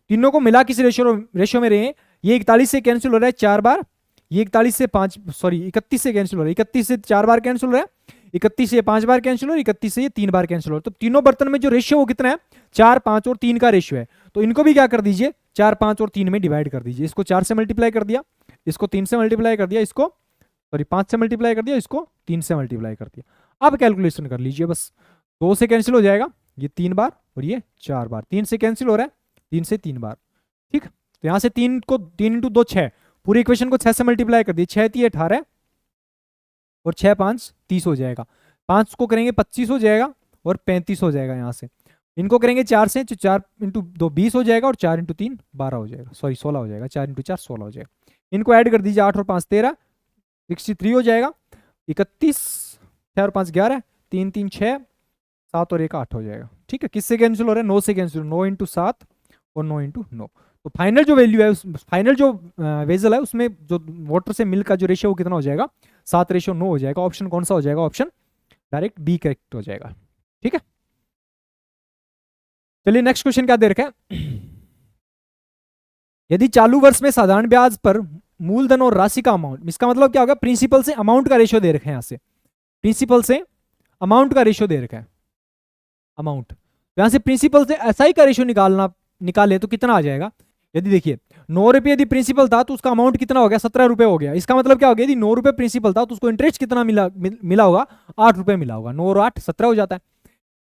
तीनों को मिला किस रेशियो में रहे हैं? ये 41 से कैंसिल हो रहा है 4 बार, ये 41 से 31 से कैंसिल हो रहा है, 31 से 4 बार कैंसिल हो रहा है, 31 से 5 बार कैंसिल हो रहा है, 31 से 3 बार कैंसिल हो रहा है। तो तीनों बर्तन में जो रेशियो वो कितना है? 4, 5 और 3 का रेशियो है। तो इनको भी क्या कर दीजिए? 4, 5 और 3 में डिवाइड कर दीजिए। इसको 4 से मल्टीप्लाई कर दिया, इसको 3 से मल्टीप्लाई कर दिया, इसको 5 से मल्टीप्लाई कर दिया, इसको 3 से मल्टीप्लाई कर दिया। अब कैलकुलेशन कर लीजिए बस। 2 से कैंसिल हो जाएगा ये 3 बार, और ये 4 बार। 3 से कैंसिल हो रहा है, 3 से 3 बार। ठीक, तो यहां से 3 को 3 इंटू 2 6, पूरी इक्वेशन को 6 से मल्टीप्लाई कर दिए। 6 3 18, और 6 5 30 हो जाएगा। 5 को करेंगे 25 हो जाएगा, और 35 हो जाएगा। यहाँ से इनको करेंगे 4 से, तो 4 इंटू 2 20 हो जाएगा, और 4 इंटू 3 12 हो जाएगा, 16 हो जाएगा। 4 इंटू 4 16 हो जाएगा। इनको ऐड कर दीजिए, 8 और 5 13, 63 हो जाएगा। 31, 6 और 5 11, 3 3 6, 7 और 1 8 हो जाएगा। ठीक है, किससे कैंसिल हो रहा है? 9 से कैंसिल। 9 इंटू 7 और 9 इंटू 9। तो फाइनल जो वैल्यू है, फाइनल जो वेजल है उसमें जो वाटर से मिल्क का जो रेशियो वो कितना हो जाएगा? 7:9 हो जाएगा। ऑप्शन कौन सा हो जाएगा? ऑप्शन डायरेक्ट बी करेक्ट हो जाएगा। ठीक है, चलिए नेक्स्ट क्वेश्चन क्या दे रखा है? यदि चालू वर्ष में साधारण ब्याज पर मूलधन और राशि का अमाउंट, इसका मतलब क्या होगा? प्रिंसिपल से अमाउंट का रेशियो दे रखे हैं। यहां से प्रिंसिपल से अमाउंट का रेशियो दे रखा है, अमाउंट। यहां से प्रिंसिपल से एसआई का रेशियो निकाले तो कितना आ जाएगा? यदि देखिए 9 रुपये यदि प्रिंसिपल था तो उसका अमाउंट कितना हो गया? 17 रुपये हो गया। इसका मतलब क्या हो गया? यदि 9 रुपये प्रिंसिपल था तो उसको इंटरेस्ट कितना मिला होगा? 8 रुपये मिला होगा। 9 और 8 17 हो जाता है।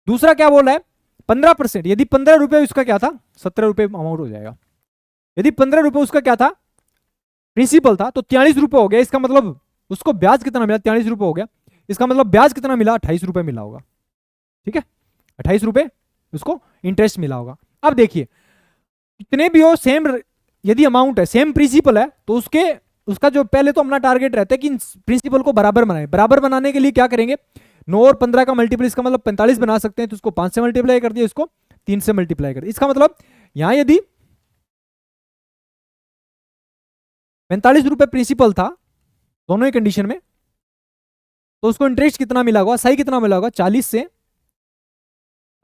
दूसरा क्या बोल रहा है? 15%। यदि 15 रुपये उसका क्या था? 17 रुपये अमाउंट हो जाएगा। यदि 15 रुपये उसका क्या था? प्रिंसिपल था, तो 43 रुपये हो गया। इसका मतलब उसको ब्याज कितना मिला? 43 रुपये हो गया। इसका मतलब ब्याज कितना मिला? 28 रुपये मिला होगा। ठीक है, 28 रुपये उसको इंटरेस्ट मिला होगा। अब देखिए कितने भी हो, सेम यदि अमाउंट है, सेम प्रिंसिपल है, तो उसका जो पहले तो अपना टारगेट रहता है कि प्रिंसिपल को बराबर बनाए। बराबर बनाने के लिए क्या करेंगे? 9 और 15 का मल्टीपल, इसका मतलब 45 बना सकते हैं। तो उसको 5 से मल्टीप्लाई कर दिया, इसको 3 से मल्टीप्लाई कर दिया। इसका मतलब यहां यदि 45 रुपये प्रिंसिपल था दोनों ही कंडीशन में, तो उसको इंटरेस्ट कितना मिला होगा? सही कितना मिला होगा? 40 से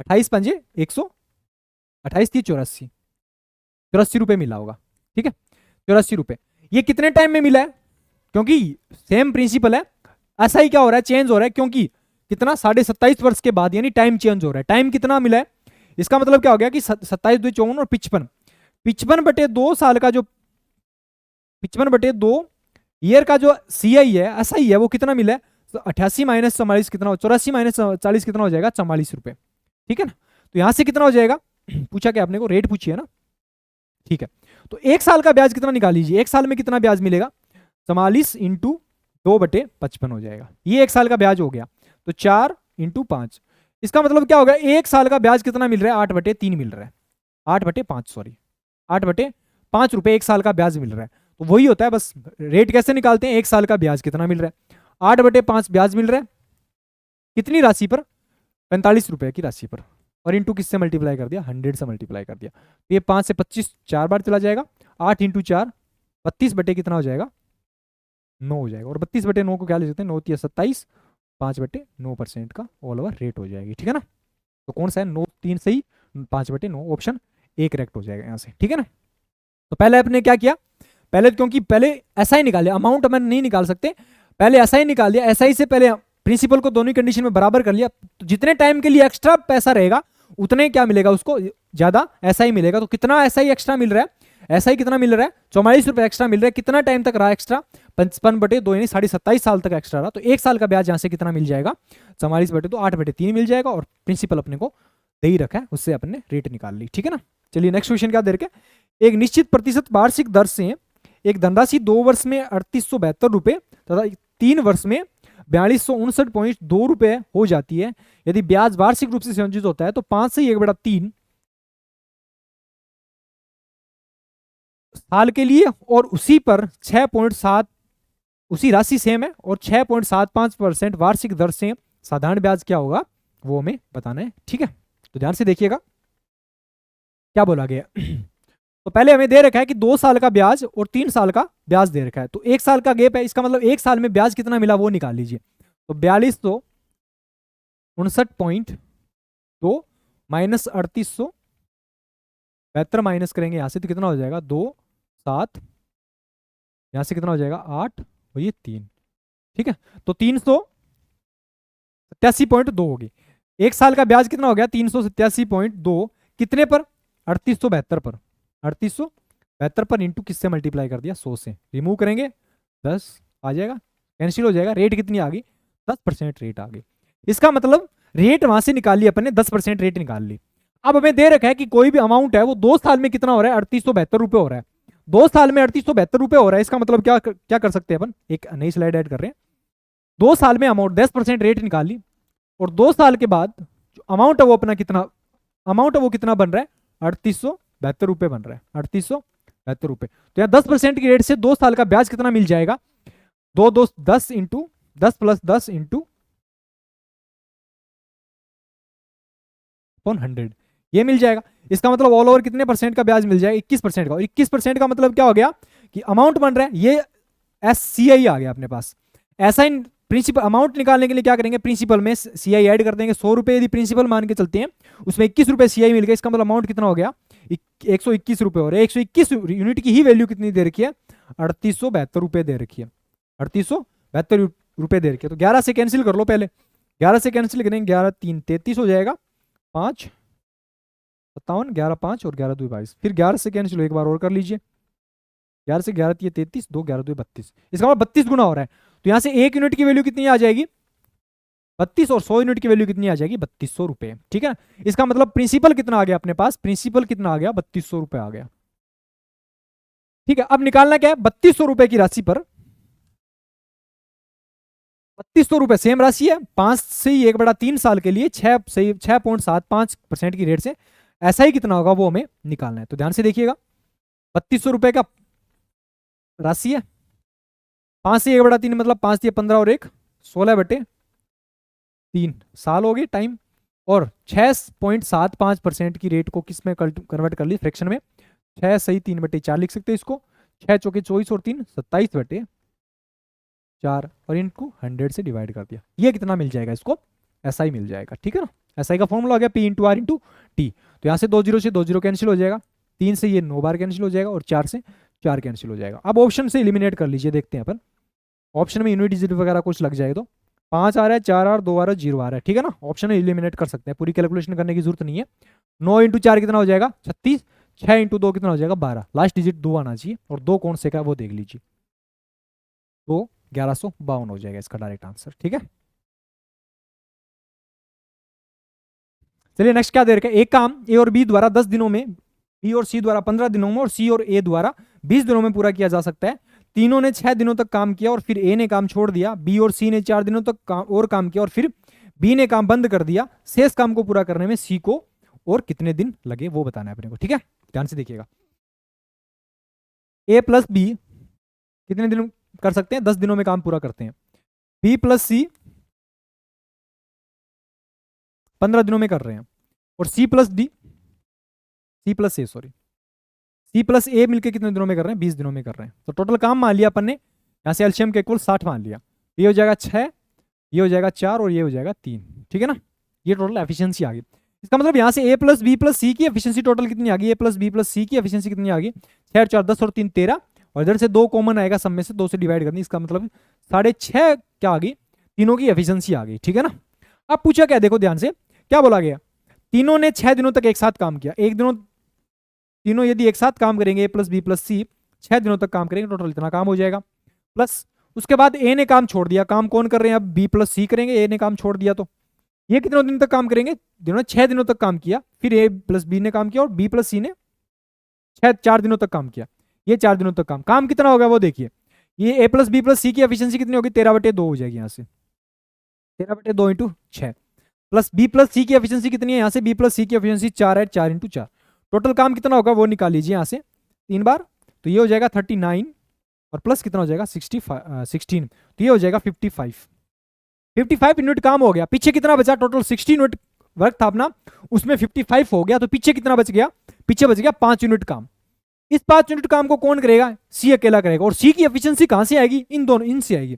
28 पंजे 100, 28 थी 84, 84 रुपये मिला होगा। ठीक है, 84 रुपये। ये कितने टाइम में मिला है? क्योंकि सेम प्रिंसिपल है, ऐसा ही क्या हो रहा है? चेंज हो रहा है। क्योंकि कितना? 27.5 वर्ष के बाद, यानी टाइम चेंज हो रहा है। टाइम कितना मिला है? इसका मतलब क्या हो गया कि 27 2 54 और 55, 55/2 साल का जो 55/2 ईयर का जो CI है, ऐसा ही है, वो कितना मिला है? 88 माइनस 44 कितना? 84 माइनस 40 कितना हो जाएगा? 44 रुपये। ठीक है ना, तो यहां से कितना हो जाएगा? पूछा क्या आपने को? रेट पूछी है ना। ठीक है, तो 1 साल का ब्याज कितना निकाल लीजिए। 1 साल में कितना ब्याज मिलेगा? 44 इंटू 2/55 हो जाएगा। ये 1 साल का ब्याज हो गया। तो 4 इंटू 5, इसका मतलब क्या होगा? 1 साल का ब्याज कितना मिल रहा है? 8/3 मिल रहा है। 8/5 सॉरी, 8/5 रुपए 1 साल का ब्याज मिल रहा है। तो वही होता है, बस रेट कैसे निकालते हैं? 1 साल का ब्याज कितना मिल रहा है? 8/5 ब्याज मिल रहा है कितनी राशि पर? 45 रुपए की राशि पर। और इंटू किससे मल्टीप्लाई कर दिया? 100 से मल्टीप्लाई कर दिया। तो ये 5 से 25 4 बार चला जाएगा। 8 इंटू 4 32 बटे कितना हो जाएगा? 9 हो जाएगा। और 32/9 को क्या ले सकते हैं? 9 27, 5/9% का ऑल ओवर रेट हो जाएगी। ठीक है ना, तो कौन सा है? 9 3 सही, 5/9, ऑप्शन ए करेक्ट हो जाएगा यहाँ से। ठीक है ना, तो पहले आपने क्या किया? पहले क्योंकि पहले ऐसा ही निकाले, अमाउंट हम नहीं निकाल सकते, पहले ऐसा ही निकाल दिया। ऐसा ही से पहले प्रिंसिपल को दोनों कंडीशन में बराबर कर लिया, तो जितने टाइम के लिए एक्स्ट्रा पैसा रहेगा उतने क्या मिलेगा उसको, ज्यादा एसआई मिलेगा। तो कितना एसआई एक्स्ट्रा मिल रहा है, एसआई कितना मिल रहा है, 44 रुपए एक्स्ट्रा मिल रहा है। कितना टाइम तक रहा एक्स्ट्रा, 55/2 यानी 27.5 साल तक एक्स्ट्रा रहा। तो एक साल का ब्याज यहां से कितना मिल जाएगा, 44/2 8/3 मिल जाएगा। और प्रिंसिपल अपने को दे ही रखा है, उससे अपने रेट निकाल ली। ठीक है ना। चलिए नेक्स्ट क्वेश्चन क्या दे रखे, एक निश्चित प्रतिशत वार्षिक दर से एक धनराशि 2 वर्ष में 3872 रुपए तथा 3 वर्ष में 4259.2 रुपए हो जाती है। यदि ब्याज वार्षिक रूप से संयोजित होता है तो 5 से 1/3 साल के लिए और उसी पर 6.7 उसी राशि सेम है और 6.75% वार्षिक दर से साधारण ब्याज क्या होगा वो हमें बताना है। ठीक है, तो ध्यान से देखिएगा क्या बोला गया। तो पहले हमें दे रखा है कि 2 साल का ब्याज और 3 साल का ब्याज दे रखा है। तो 1 साल का गैप है, इसका मतलब 1 साल में ब्याज कितना मिला वो निकाल लीजिए। तो 4259.2 माइनस 3872 माइनस करेंगे यहां से तो कितना हो जाएगा 2 7, यहां से कितना हो जाएगा 8 और ये 3। ठीक है, तो 387.2 होगी। 1 साल का ब्याज कितना हो गया 387.2 कितने पर, 3872 पर। 3872 पर इंटू किससे मल्टीप्लाई कर दिया, 100 से। रिमूव करेंगे 10 आ जाएगा, कैंसिल हो जाएगा। रेट कितनी आ गई 10% रेट आ गई। इसका मतलब रेट वहां से निकाल ली अपन ने, 10% रेट निकाल ली। अब हमें दे रखा है कि कोई भी अमाउंट है वो 2 साल में कितना हो रहा है 3872 रुपए हो रहा है। 2 साल में 3872 रुपए हो रहा है, इसका मतलब क्या कर सकते हैं अपन, एक नई स्लाइड ऐड कर रहे हैं। 2 साल में अमाउंट 10% रेट निकाल ली और 2 साल के बाद जो अमाउंट है वो अपना कितना अमाउंट है वो कितना बन रहा है 3872 रुपए बन रहा है, 3872 रुपए। तो यहाँ 10% की रेट से 2 साल का ब्याज कितना मिल जाएगा, 10 इंटू 10 प्लस 10 इंटू 100 ये मिल जाएगा। इसका मतलब ऑल ओवर कितने परसेंट का ब्याज मिल जाएगा 21% का। और 21% का मतलब क्या हो गया कि अमाउंट बन रहा है ये SCI आ गया अपने पास। ऐसा ही प्रिंसिपल अमाउंट निकालने के लिए क्या करेंगे, प्रिंसिपल में CI ऐड कर देंगे। 100 रुपए यदि प्रिंसिपल मान के चलते हैं उसमें 21 रुपए CI मिल गया, इसका मतलब अमाउंट कितना हो गया 121 रुपए। और 121 यूनिट की ही वैल्यू कितनी दे रखी है 3872 रुपए दे रखी है, 3872 रुपए दे रखी है। तो 11 से कैंसिल कर लो, पहले 11 से कैंसिल करेंगे, 11 3 33 हो जाएगा, 5 57 11 5 और 11 2 22। फिर 11 से कैंसिल एक बार और कर लीजिए, 11 से 11 3 33 2 11 2 32। इसका मतलब 32 गुना हो रहा है। तो यहां से 1 यूनिट की वैल्यू कितनी आ जाएगी 32 और 100 यूनिट की वैल्यू कितनी आ जाएगी 3200 रुपए। ठीक है, इसका मतलब प्रिंसिपल कितना आ गया अपने पास, प्रिंसिपल कितना आ गया 3200 रुपए आ गया। ठीक है, अब निकालना क्या है 3200 रुपए की राशि पर 3200 रुपए सेम राशि है, 5 से 1/3 साल के लिए 6.75% की रेट से ऐसा ही कितना होगा वो हमें निकालना है। तो ध्यान से देखिएगा 3200 रुपए का राशि है, 5 से 1/3 मतलब 5 दिए 15 और 1 16/3 साल हो गए टाइम। और 6.75% की रेट को किस में कन्वर्ट कर ली फ्रैक्शन में, 6 सही 3/4 लिख सकते हैं इसको, 6 चौके 24 और 3 27/4 और इनको 100 से डिवाइड कर दिया। ये कितना मिल जाएगा इसको SI मिल जाएगा। ठीक है ना, SI का फॉर्मूला आ गया P into R into T. तो यहाँ से 2 0 से 2 0 कैंसिल हो जाएगा, 3 से ये 9 बार कैंसिल हो जाएगा और 4 से 4 कैंसिल हो जाएगा। अब ऑप्शन से एलिमिनेट कर लीजिए, देखते हैं अपन ऑप्शन में यूनिट डिजिट वगैरह कुछ लग जाए तो 5 आ रहा है, 4 आ रहा है, 2 आ रहा है, 0 आ रहा है। ठीक है ना, ऑप्शन में एलिमिनेट कर सकते हैं, पूरी कैलकुलेशन करने की जरूरत नहीं है। 9 इंटू 4 कितना हो जाएगा 36, 6 इंटू 2 कितना हो जाएगा 12, लास्ट डिजिट 2 आना चाहिए और 2 कौन से का वो देख लीजिए, तो 1152 हो जाएगा इसका डायरेक्ट आंसर। ठीक है, चलिए नेक्स्ट क्या दे रखा है, एक काम A और B द्वारा 10 दिनों में, B और C द्वारा 15 दिनों में और C और A द्वारा 20 दिनों में पूरा किया जा सकता है। तीनों ने 6 दिनों तक काम किया और फिर A ने काम छोड़ दिया, B और C ने 4 दिनों तक काम किया और फिर B ने काम बंद कर दिया। शेष काम को पूरा करने में C को और कितने दिन लगे वो बताना है अपने को। ठीक है, ध्यान से देखिएगा, A प्लस B कितने दिन कर सकते हैं 10 दिनों में काम पूरा करते हैं, B प्लस C 15 दिनों में कर रहे हैं और C प्लस A मिलकर कितने दिनों में कर रहे हैं 20 दिनों में कर रहे हैं। तो टोटल काम मान लिया अपन ने, यहाँ से एलसीएम के इक्वल 60 मान लिया, ये हो जाएगा 6, ये हो जाएगा 4 और ये हो जाएगा 3। ठीक है ना, ये टोटल एफिशिएंसी आ गई। इसका मतलब यहाँ से A plus B plus C की एफिशिएंसी टोटल कितनी आ गई, A plus B plus C की एफिशिएंसी कितनी आ गई 6 4 10 और 3 13 और इधर से 2 कॉमन आएगा, सब में से 2 से डिवाइड करनी, इसका मतलब 6.5 क्या आ गई तीनों की एफिशिएंसी आ गई, ठीक है ना। अब पूछा क्या, देखो ध्यान से क्या बोला गया, तीनों ने 6 दिनों तक एक साथ काम किया, तीनों यदि एक साथ काम करेंगे, A+B+C 6 दिनों तक काम करेंगे, टोटल इतना काम हो जाएगा। प्लस उसके बाद ए ने काम छोड़ दिया, काम कौन कर रहे हैं अब, B+C करेंगे, ए ने काम छोड़ दिया, तो ये कितने दिन तक काम करेंगे, जिन्होंने 6 दिनों तक काम किया, फिर A+B ने काम किया और B+C ने 4 दिनों तक काम किया, ये 4 दिनों तक काम कितना होगा वो देखिए, ये A+B+C की एफिशिएंसी कितनी होगी, 13/2 हो जाएगी, यहाँ से 13/2 इंटू 6, प्लस B+C की एफिशिएंसी कितनी है, यहाँ से B+C की एफिशिएंसी 4 है, 4 इंटू 4, टोटल काम कितना होगा वो निकाल लीजिए यहाँ से 3 बार, तो ये हो जाएगा 39 और प्लस कितना हो जाएगा 16, तो ये हो जाएगा 55 यूनिट काम हो गया। पीछे कितना बचा, टोटल 60 यूनिट वर्क था अपना, उसमें 55 हो गया, तो पीछे कितना बच गया, पीछे बच गया 5 यूनिट काम। इस 5 यूनिट काम को कौन करेगा, सी अकेला करेगा, और सी की एफिशिएंसी कहां से आएगी, इन दोनों इनसे आएगी।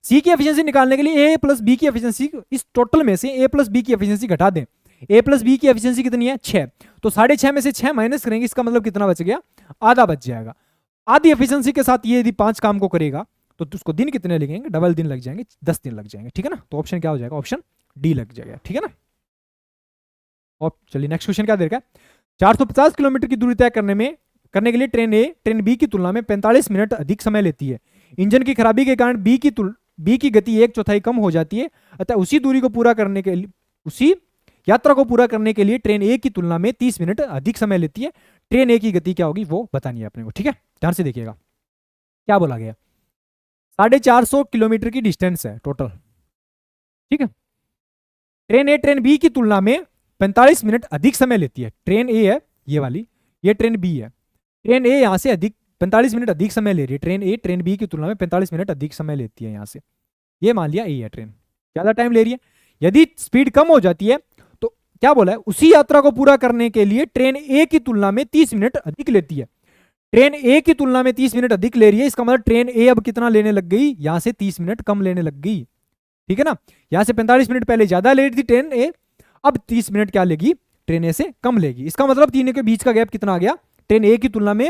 सी की एफिशिएंसी निकालने के लिए A+B की एफिशिएंसी, इस टोटल में से A+B की एफिशिएंसी घटा दें, A+B की एफिशिएंसी कितनी है 6, तो 6.5 में से 6 माइनस करेंगे, इसका मतलब कितना बच गया, आधा बच जाएगा। आधी एफिशिएंसी के साथ ये यदि 5 काम को करेगा तो उसको दिन कितने लगेंगे, डबल दिन लग जाएंगे, 10 दिन लग जाएंगे, ठीक है ना। तो ऑप्शन क्या हो जाएगा, ऑप्शन डी लग जाएगा, ठीक है ना। और चलिए नेक्स्ट क्वेश्चन क्या दे रखा है, 450 किलोमीटर की दूरी तय करने के लिए ट्रेन बी की तुलना में 45 मिनट अधिक समय लेती है। इंजन की खराबी के कारण बी की गति 1/4 कम हो जाती है, अतः उसी यात्रा को पूरा करने के लिए ट्रेन ए की तुलना में 30 मिनट अधिक समय लेती है। ट्रेन ए की गति क्या होगी वो बतानी है अपने को, ठीक है। ध्यान से देखिएगा क्या बोला गया, 450 किलोमीटर की डिस्टेंस है टोटल, ठीक है। ट्रेन ए ट्रेन बी की तुलना में 45 मिनट अधिक समय लेती है। ट्रेन ए है ये वाली, ये ट्रेन बी है। ट्रेन ए यहां से अधिक 45 मिनट अधिक समय ले रही है, ट्रेन ए ट्रेन बी की तुलना में 45 मिनट अधिक समय लेती है यहां से, ये मान लिया ए है ट्रेन, ज्यादा टाइम ले रही है। यदि स्पीड कम हो जाती है तो क्या बोला है, उसी यात्रा को पूरा करने के लिए ट्रेन ए की तुलना में 30 मिनट अधिक लेती है। ट्रेन ए की तुलना में 30 मिनट अधिक ले रही है, इसका मतलब ट्रेन ए अब कितना लेने लग गई, यहां से 30 मिनट कम लेने लग गई, ठीक है ना। यहां से 45 मिनट पहले ज्यादा ले रही थी ट्रेन ए, अब 30 मिनट क्या लेगी, ट्रेन ए से कम लेगी। इसका मतलब तीनों के बीच का गैप कितना आ गया, ट्रेन ए की तुलना में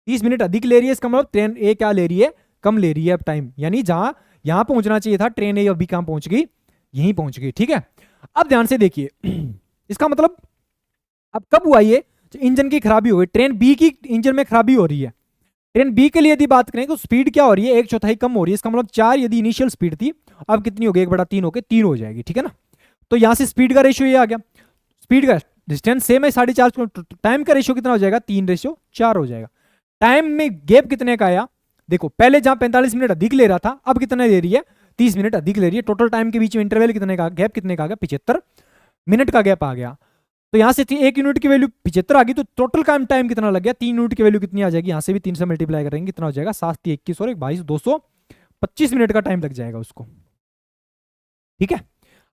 30 मिनट अधिक ले रही है, इसका मतलब ट्रेन ए क्या ले रही है, कम ले रही है अब टाइम, यानी जहां यहां पहुंचना चाहिए था ट्रेन ए अभी कहां पहुंच गई, यहीं पहुंच गई, ठीक है। अब ध्यान से देखिए इसका मतलब अब कब हुआ ये, इंजन की खराबी हो गई, ट्रेन बी की इंजन में खराबी हो रही है। ट्रेन बी के लिए यदि बात करें तो स्पीड क्या हो रही है, 1/4 कम हो रही है, इसका मतलब 4 यदि इनिशियल स्पीड थी अब कितनी हो गई, 1/3 होकर 3 हो जाएगी, ठीक है ना। तो यहां से स्पीड का रेशियो ये आ गया, स्पीड का डिस्टेंस सेम है 4.5, टाइम का रेशियो कितना हो जाएगा, 3/4 हो जाएगा। टाइम में गैप कितने का आया, देखो पहले जहां 45 मिनट अधिक ले रहा था अब कितना ले रही है, 30 मिनट अधिक ले रही है। टोटल टाइम के बीच में इंटरवल कितने का गैप, कितने का आ गया, 75 मिनट का गैप आ गया। तो यहां से 1 यूनिट की वैल्यू 75 आ गई, तो टोटल काम टाइम कितना लग गया, 3 यूनिट की वैल्यू कितनी आ जाएगी, यहां से भी 3 से मल्टीप्लाई करेंगे कितना हो जाएगा, 7 × 21 और 22 225 मिनट का टाइम लग जाएगा उसको, ठीक है।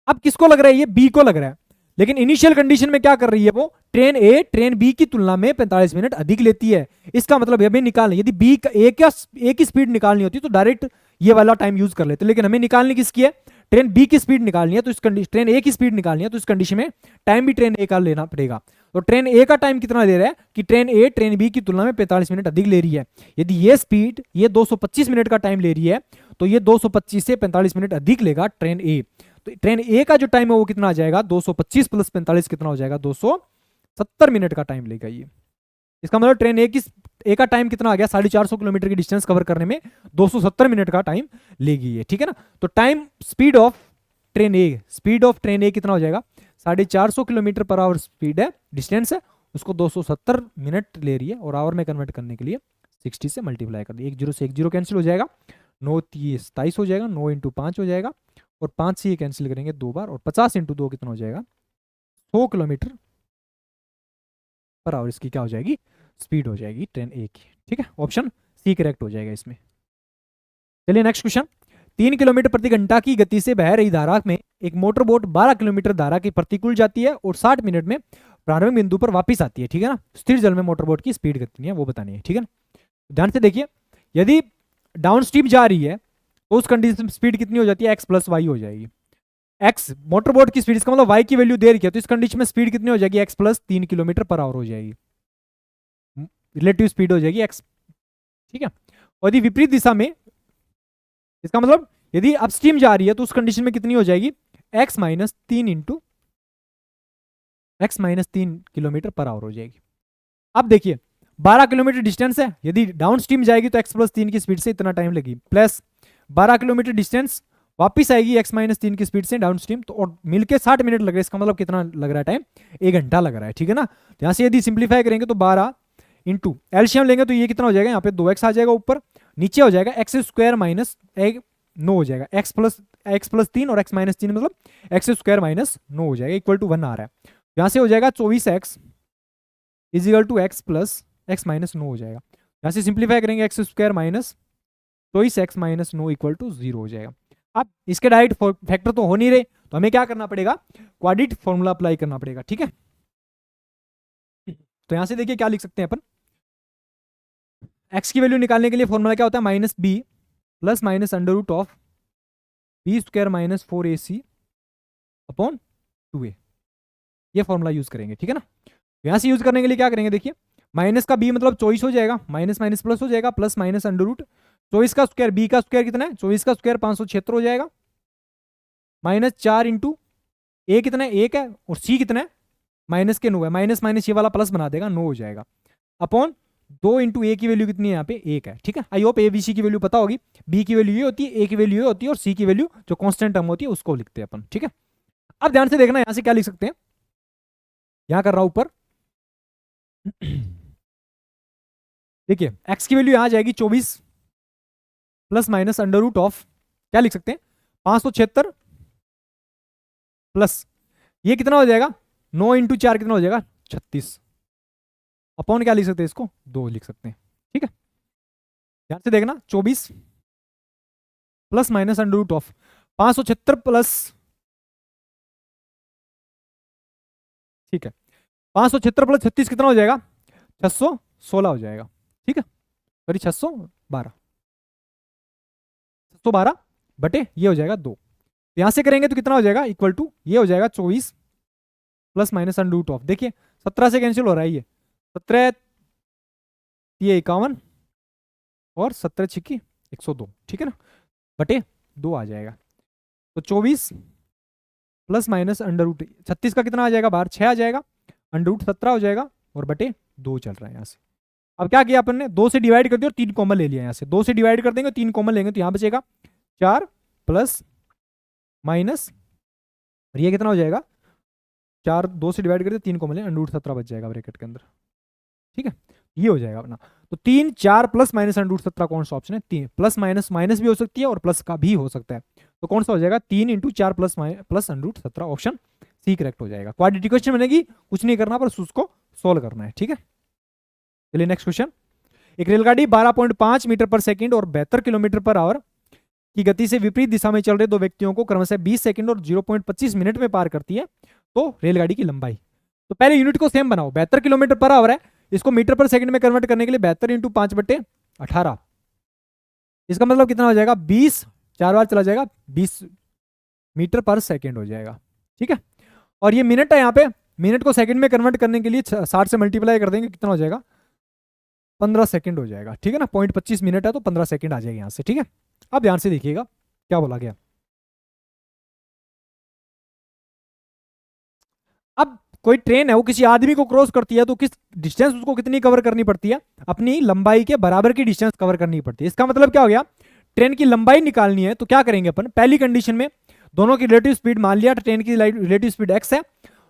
अब किसको लग रहा है, ये बी को लग रहा है, लेकिन इनिशियल कंडीशन में क्या कर रही है वो, ट्रेन ए ट्रेन बी की तुलना में 45 मिनट अधिक लेती है। इसका मतलब हमें निकालना, यदि बी का ए की स्पीड निकालनी होती तो डायरेक्ट ये वाला टाइम यूज कर लेते, लेकिन हमें निकालनी किसकी है, ट्रेन बी की स्पीड निकालनी है, तो इस कंडीशन ट्रेन ए की स्पीड निकालनी है, तो इस कंडीशन में टाइम भी ट्रेन ए का लेना पड़ेगा। तो ट्रेन ए का टाइम कितना ले रहा है कि ट्रेन ए ट्रेन बी की तुलना में 45 मिनट अधिक ले रही है। यदि ये स्पीड ये 225 मिनट का टाइम ले रही है तो ये 225 से 45 मिनट अधिक लेगा ट्रेन ए। तो ट्रेन ए का जो टाइम है वो कितना आ जाएगा, 225 + 45 कितना हो जाएगा, 270 मिनट का टाइम लेगा ये। इसका मतलब ट्रेन ए का टाइम कितना आ गया, 450 किलोमीटर की डिस्टेंस कवर करने में 270 मिनट का टाइम लेगी ये, ठीक है ना। तो टाइम स्पीड ऑफ ट्रेन ए कितना हो जाएगा, 450 किलोमीटर पर आवर स्पीड है, डिस्टेंस है, उसको 270 मिनट ले रही है, और आवर में कन्वर्ट करने के लिए 60 से मल्टीप्लाई कर दिया, 1 0 से 1 0 कैंसिल हो जाएगा, 9 × 27 हो जाएगा, 9 × 5 हो जाएगा, और 5 से ये कैंसिल करेंगे 2 बार, और 50 × 2 कितना हो जाएगा, 100 किलोमीटर पर आवर इसकी क्या हो जाएगी, स्पीड हो जाएगी ट्रेन ए की, ठीक है। ऑप्शन सी करेक्ट हो जाएगा इसमें। चलिए नेक्स्ट क्वेश्चन, 3 किलोमीटर प्रति घंटा की गति से बह रही धारा में एक मोटर बोट 12 किलोमीटर धारा के प्रतिकूल जाती है और 60 मिनट में प्रारंभिक बिंदु पर वापस आती है, ठीक है ना। स्थिर जल में मोटर बोट की स्पीड कितनी है वो बतानी है, ठीक है ना। ध्यान से देखिए, यदि डाउन स्ट्रीम जा रही है तो उस कंडीशन में स्पीड कितनी हो जाती है, x + y हो जाएगी। x मोटर बोट की स्पीड, इसका मतलब y की वैल्यू दे रही है, तो इस कंडीशन में स्पीड कितनी हो जाएगी, x + 3 किलोमीटर पर आवर हो जाएगी, रिलेटिव स्पीड हो जाएगी x, ठीक है। और यदि विपरीत दिशा में, इसका मतलब यदि अपस्ट्रीम जा रही है तो उस कंडीशन में कितनी हो जाएगी, x minus 3 into kilometre per hour हो जाएगी। अब देखिए 12 किलोमीटर डिस्टेंस है, यदि डाउन स्ट्रीम जाएगी तो x प्लस 3 की स्पीड से इतना टाइम लगेगी, प्लस 12 किलोमीटर डिस्टेंस वापिस आएगी x माइनस 3 की स्पीड से डाउन स्ट्रीम, तो और मिलके 60 मिनट लग रहा है। इसका मतलब कितना लग रहा है टाइम, 1 घंटा लग रहा है, ठीक है ना। तो यहाँ से यदि सिंप्लीफाई करेंगे तो 12 इंटू एलसीएम लेंगे तो ये कितना हो जाएगा, यहाँ पे 2x आ जाएगा, ऊपर नीचे हो जाएगा एक्स स्क्वायर माइनस 9 हो जाएगा, एक्स प्लस 3 और x माइनस 3 मतलब एक्स स्क्वायर माइनस 9 हो जाएगा, इक्वल टू 1 आ रहा है। यहाँ से हो जाएगा 24x is equal to X plus X minus 9 हो जाएगा। यहाँ से सिंप्लीफाई करेंगे X square minus 24x minus 9 equal to 0 हो जाएगा। अब इसके डायरेक्ट फैक्टर तो हो नहीं रहे, तो हमें क्या करना पड़ेगा, क्वाड्रेटिक फॉर्मूला अप्लाई करना पड़ेगा, ठीक है। तो यहां से देखिए क्या लिख सकते हैं अपन, x की वैल्यू निकालने के लिए फॉर्मूला क्या होता है, minus B plus minus under root of B square minus 4ac upon 2a, ये फॉर्मूला यूज करेंगे, ठीक है ना। यहां से यूज करने के लिए क्या करेंगे, देखिए माइनस का b मतलब 24 हो जाएगा, माइनस माइनस प्लस हो जाएगा, प्लस माइनस अंडर रूट 24 का स्क्वायर, b का स्क्वायर कितना है, 24 का स्क्वायर 576 हो जाएगा, माइनस 4 इंटू a कितना है 1 है, और c कितना है माइनस के 9 है, माइनस माइनस ये वाला प्लस बना देगा 9 हो जाएगा, अपॉन 2 इंटू ए की वैल्यू कितनी है यहाँ पे 1 है, ठीक है। आई होप ए बी सी की वैल्यू पता होगी, बी की वैल्यू ये होती है, ए की वैल्यू ये होती है, और सी की वैल्यू जो कांस्टेंट टर्म होती है उसको लिखते हैं अपन, ठीक है। अब ध्यान से देखना, यहां से क्या लिख सकते हैं, यहां कर रहा हूं ऊपर देखिए x की वैल्यू यहां जाएगी 24 plus minus under root of क्या लिख सकते हैं 576 प्लस ये कितना हो जाएगा 9 इंटू 4 कितना हो जाएगा 36 अपॉन क्या लिख सकते हैं इसको 2 लिख सकते हैं, ठीक है। ध्यान से देखना 24 plus minus under root of 576 plus, ठीक है, 576 प्लस 36 कितना हो जाएगा 616 हो जाएगा, ठीक है, सॉरी 612 बटे ये हो जाएगा 2, यहां से करेंगे तो कितना हो जाएगा इक्वल टू ये हो जाएगा 24 plus minus under root of, देखिए 17 से कैंसिल हो रहा है, ये 17 ये 51 और 17 छिक्की 102, ठीक है ना, बटे 2 आ जाएगा। तो 24 प्लस माइनस अंडर रूट 36 का कितना आ जाएगा बाहर 6 आ जाएगा, अंडर रूट 17 हो जाएगा, और बटे 2 चल रहा है यहाँ से। अब क्या किया अपन ने 2 से डिवाइड कर दिया और 3 कॉमन ले लिया, यहाँ से 2 से डिवाइड कर देंगे 3 कॉमन लेंगे तो यहाँ बचेगा 4 प्लस माइनस, और ये कितना हो जाएगा 4, 2 से डिवाइड कर दिया 3 कॉमन ले, अंडर रूट 17 बच जाएगा ब्रैकेट के अंदर, ठीक है, ये हो जाएगा अपना। तो 3 4 प्लस माइनस अंडर रूट 17 कौन सा ऑप्शन है, 3 प्लस माइनस माइनस भी हो सकती है और प्लस का भी हो सकता है, तो कौन सा हो जाएगा 3 into 4 plus under root 17, option C correct हो जाएगा। क्वाड्रेटिक इक्वेशन बनेगी, कुछ नहीं करना बस उसको सोल्व करना है, ठीक है। चलिए नेक्स्ट क्वेश्चन, एक रेलगाड़ी 12.5 मीटर पर सेकंड और 72 किलोमीटर पर आवर की गति से विपरीत दिशा में चल रहे दो व्यक्तियों को क्रमशः 20 सेकंड और 0.25 मिनट में पार करती है, तो रेलगाड़ी की लंबाई, तो पहले यूनिट को सेम बनाओ, 72 किलोमीटर पर आवर है, इसको मीटर पर सेकंड में कन्वर्ट करने के लिए 72 इंटू 5/18, इसका मतलब कितना हो जाएगा 20, 4 बार चला जाएगा 20 मीटर पर सेकंड हो जाएगा, ठीक है। और ये मिनट है, यहाँ पे मिनट को सेकंड में कन्वर्ट करने के लिए 60 से मल्टीप्लाई कर देंगे, कितना हो जाएगा 15 सेकंड हो जाएगा, ठीक है ना, 0.25 मिनट है तो 15 सेकंड आ जाएगा यहाँ से, ठीक है। अब ध्यान से देखिएगा क्या बोला गया, अब कोई ट्रेन है वो किसी आदमी को क्रॉस करती है तो किस डिस्टेंस उसको कितनी कवर करनी पड़ती है, अपनी लंबाई के बराबर की डिस्टेंस कवर करनी पड़ती है। इसका मतलब क्या हो गया, ट्रेन की लंबाई निकालनी है तो क्या करेंगे अपन, पहली कंडीशन में दोनों की रिलेटिव स्पीड मान लिया, ट्रेन की रिलेटिव स्पीड x है,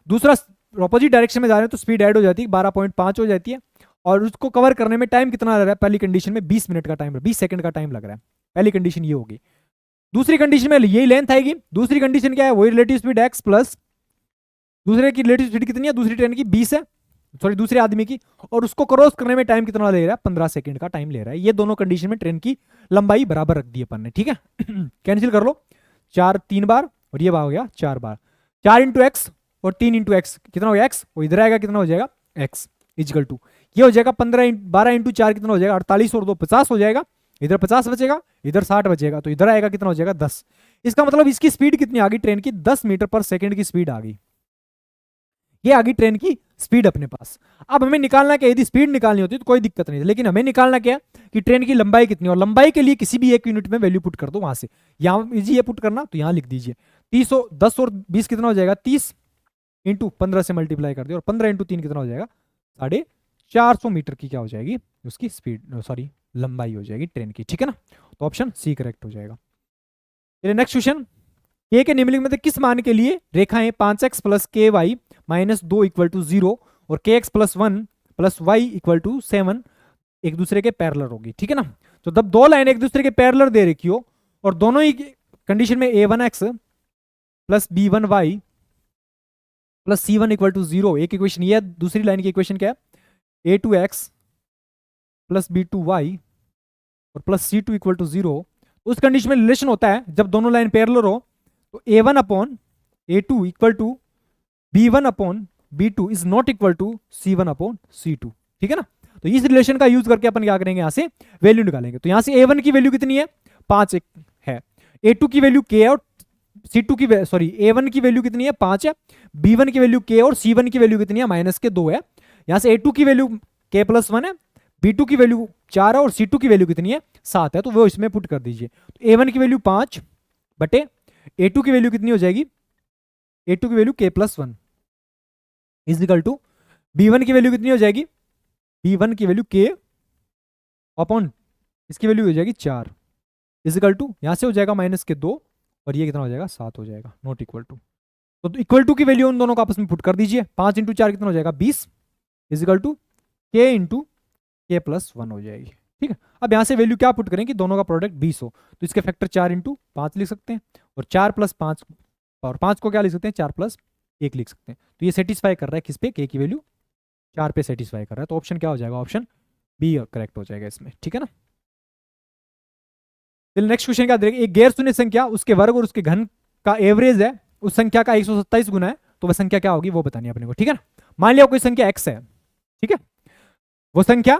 दूसरा ऑपोजिट डायरेक्शन में जा रहे हैं तो स्पीड ऐड हो जाती है 12.5 हो जाती है, और उसको कवर करने में टाइम कितना लग रहा है, पहली कंडीशन में 20 मिनट का टाइम, 20 सेकंड का टाइम लग रहा है, पहली कंडीशन ये होगी। दूसरी कंडीशन में यही लेंथ आएगी, दूसरी कंडीशन क्या है, वही रिलेटिव स्पीड x प्लस दूसरे की रिलेटिव स्पीड कितनी है, दूसरी ट्रेन की 20 है, सॉरी दूसरे आदमी की, और उसको क्रॉस करने में टाइम कितना ले रहा है 15 सेकंड का टाइम ले रहा है। ये दोनों कंडीशन में ट्रेन की लंबाई बराबर रख दी अपन ने, ठीक है। कैंसिल कर लो, 4 3 बार और ये हो गया 4 बार, 4 इंटू एक्स और 3 इंटू एक्स कितना हो गया x, वो इधर आएगा कितना हो जाएगा x इजिकल टू ये हो जाएगा 12 इंटू 4 कितना हो जाएगा 48 और 2 50 हो जाएगा, इधर 50 बचेगा इधर 60 बचेगा, तो इधर आएगा कितना हो जाएगा 10। इसका मतलब इसकी स्पीड कितनी आ गई ट्रेन की 10 मीटर पर सेकंड की स्पीड आ गई, ये आ गई ट्रेन की स्पीड अपने पास। अब हमें निकालना क्या, यदि स्पीड निकालनी होती तो कोई दिक्कत नहीं थी, लेकिन हमें निकालना क्या कि ट्रेन की लंबाई कितनी, और लंबाई के लिए किसी भी एक यूनिट में वैल्यू पुट कर दो वहां से। यहाँ इजी है पुट करना, तो यहाँ लिख दीजिए 30 10 और 20 कितना हो जाएगा, 30 इंटू 15 से मल्टीप्लाई कर दिया, और 15 इंटू 3 कितना हो जाएगा, 450 मीटर की क्या हो जाएगी उसकी स्पीड, सॉरी लंबाई हो जाएगी ट्रेन की, ठीक है ना। तो ऑप्शन सी करेक्ट हो जाएगा। चलिए नेक्स्ट क्वेश्चन, के के निम्नलिखित में से किस मान के लिए रेखाएं 5x प्लस के वाई माइनस 2 इक्वल टू 0 और के एक्स प्लस 1 प्लस वाई इक्वल टू 7 एक दूसरे के पैरेलल होगी, ठीक है ना। तो जब दो लाइन एक दूसरे के पैरेलल दे रखी हो और दोनों ही कंडीशन में a1x plus b1y plus c1 equal to 0, एक इक्वेशन ये है, दूसरी लाइन की इक्वेशन क्या है, a2x प्लस b2y और प्लस c2 इक्वल टू 0, उस कंडीशन में रिलेशन होता है जब दोनों लाइन पैरेलल हो, तो a1 upon a2 equal to b1 upon b2 is not equal to c1 upon c2, ठीक है ना। तो इस रिलेशन का यूज करके अपन क्या करेंगे, यहां से वैल्यू निकालेंगे। तो यहां से a1 की वैल्यू कितनी है, 5 है, a2 की वैल्यू k है, और c2 की सॉरी a1 की वैल्यू कितनी है, 5 है, b1 की वैल्यू k और c1 की वैल्यू कितनी है, माइनस के 2 है। यहां से a2 की वैल्यू k प्लस 1 है, b2 की वैल्यू 4 है, और c2 की वैल्यू कितनी है, 7 है, तो वो इसमें पुट कर दीजिए। तो a1 की वैल्यू 5 बटे a2 की वैल्यू कितनी हो जाएगी, a2 की value k plus 1 is equal to b1 की वैल्यू कितनी हो जाएगी, b1 की वैल्यू k अपॉन इसकी वैल्यू हो जाएगी 4 इज इक्वल टू, यहां से हो जाएगा माइनस के 2 और ये कितना हो जाएगा, 7 हो जाएगा, नॉट इक्वल टू। तो इक्वल टू की वैल्यू उन दोनों को आपस में पुट कर दीजिए, 5 इंटू 4 कितना हो जाएगा, 20 is equal to k into k plus 1 हो जाएगी, ठीक है। अब यहां से वैल्यू क्या पुट करें कि दोनों का प्रोडक्ट 20 हो, तो इसके फैक्टर 4 इंटू 5 लिख सकते हैं, और 4 प्लस 5 और 5 को क्या लिख सकते हैं, 4 प्लस 1 लिख सकते हैं। तो ये सेटिस्फाई कर रहा है किस पे, k की वैल्यू 4 पे सेटिस्फाई कर रहा है, तो ऑप्शन क्या हो जाएगा, ऑप्शन बी करेक्ट हो जाएगा इसमें, ठीक है ना। चलिए नेक्स्ट क्वेश्चन क्या देखेंगे, एक गैर शून्य संख्या उसके वर्ग और उसके घन का एवरेज है, उस संख्या का 127 गुना है, तो वह संख्या क्या होगी वो बतानी है अपने को, ठीक है ना। मान लिया कोई संख्या x है, ठीक है, वो संख्या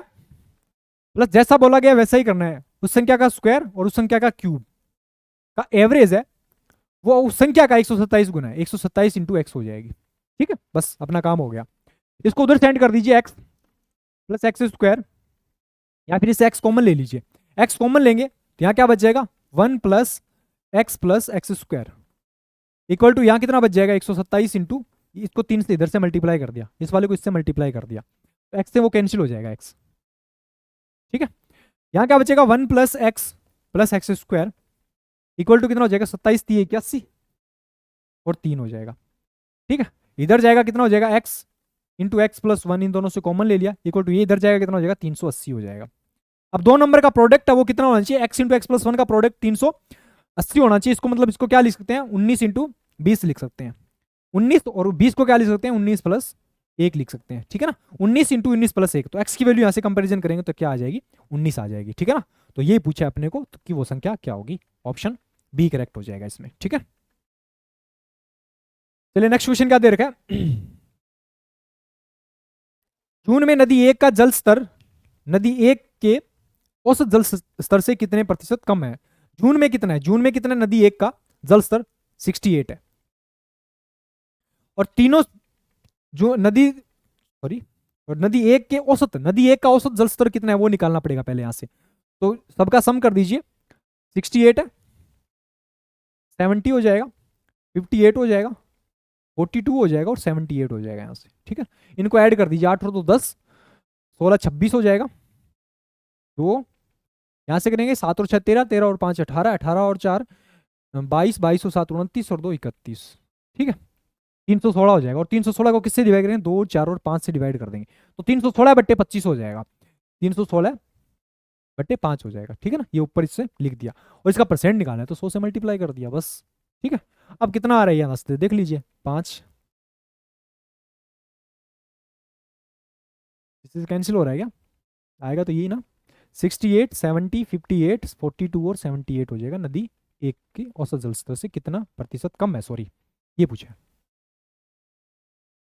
प्लस जैसा बोला गया वैसा ही करना है, उस संख्या का स्क्वायर और उस संख्या का क्यूब का एवरेज है, वो उस संख्या का 127 गुना है, 127 इंटू एक्स हो जाएगी, ठीक है, बस अपना काम हो गया। इसको उधर सेंड कर दीजिए x प्लस एक्स स्क्वायर, या फिर इसे x कॉमन ले लीजिए, x कॉमन लेंगे तो यहाँ क्या बच जाएगा, 1 plus X square equal to यहाँ कितना बच जाएगा, 127 इंटू, इसको 3 से इधर से मल्टीप्लाई कर दिया, इस वाले को इससे मल्टीप्लाई कर दिया, तो x से वो कैंसिल हो जाएगा x, ठीक है। यहाँ क्या बचेगा, 1 plus X square equal to कितना हो जाएगा, 27 3 81 और 3 हो जाएगा, ठीक है। इधर जाएगा कितना हो जाएगा, x इंटू एक्स प्लस 1, इन दोनों से कॉमन ले लिया, इक्वल टू ये इधर जाएगा कितना हो जाएगा, 380 हो जाएगा। अब दो नंबर का प्रोडक्ट है वो कितना होना चाहिए, x इंटू एक्स प्लस 1 का प्रोडक्ट 380 होना चाहिए, इसको मतलब इसको क्या लिख सकते हैं, 19 इंटू 20 लिख सकते हैं, 19 और 20 को क्या लिख सकते हैं, 19 प्लस 1 लिख सकते हैं, ठीक है ना। 19 इंटू 19 प्लस 1, तो x की वैल्यू यहां से कंपेरिजन करेंगे तो क्या आ जाएगी, 19 आ जाएगी, ठीक है ना। तो ये पूछा है अपने को तो कि वो संख्या क्या होगी, ऑप्शन बी करेक्ट हो जाएगा इसमें, ठीक है। चलिए नेक्स्ट क्वेश्चन क्या दे रखा है, जून में नदी 1 का जल स्तर नदी 1 के औसत जल स्तर से कितने प्रतिशत कम है। जून में कितना है, जून में कितना, नदी 1 का जल स्तर 68 है, और तीनों जो नदी सॉरी और नदी 1 के औसत, नदी 1 का औसत जल स्तर कितना है वो निकालना पड़ेगा पहले यहां से, तो सबका सम कर दीजिए, 68 है, 70 हो जाएगा, 58 हो जाएगा, 42 हो जाएगा और 78 हो जाएगा यहां से, ठीक है। इनको ऐड कर दीजिए, 8 और 2 10, 16 26 हो जाएगा, तो यहां से करेंगे 7 और 6 13, 13 और 5 18, 18 और 4 22, 22 और 7 29 और 2 31, ठीक है, 316 हो जाएगा। और 316 को किससे डिवाइड करेंगे, 2 4 और 5 से डिवाइड कर देंगे, तो 316 बट्टे 25 हो जाएगा, 316 बट्टे 5 हो जाएगा, ठीक है ना। ये ऊपर इससे लिख दिया, और इसका परसेंट निकालना है तो 100 से मल्टीप्लाई कर दिया बस, ठीक है। अब कितना आ रहा है यहाँ से देख लीजिए, 5, इससे कैंसिल हो रहा है क्या, आएगा तो यही ना, 68 70 58 42 और 78 हो जाएगा, नदी 1 की औसत जल स्तर से कितना प्रतिशत कम है, सॉरी ये पूछा है।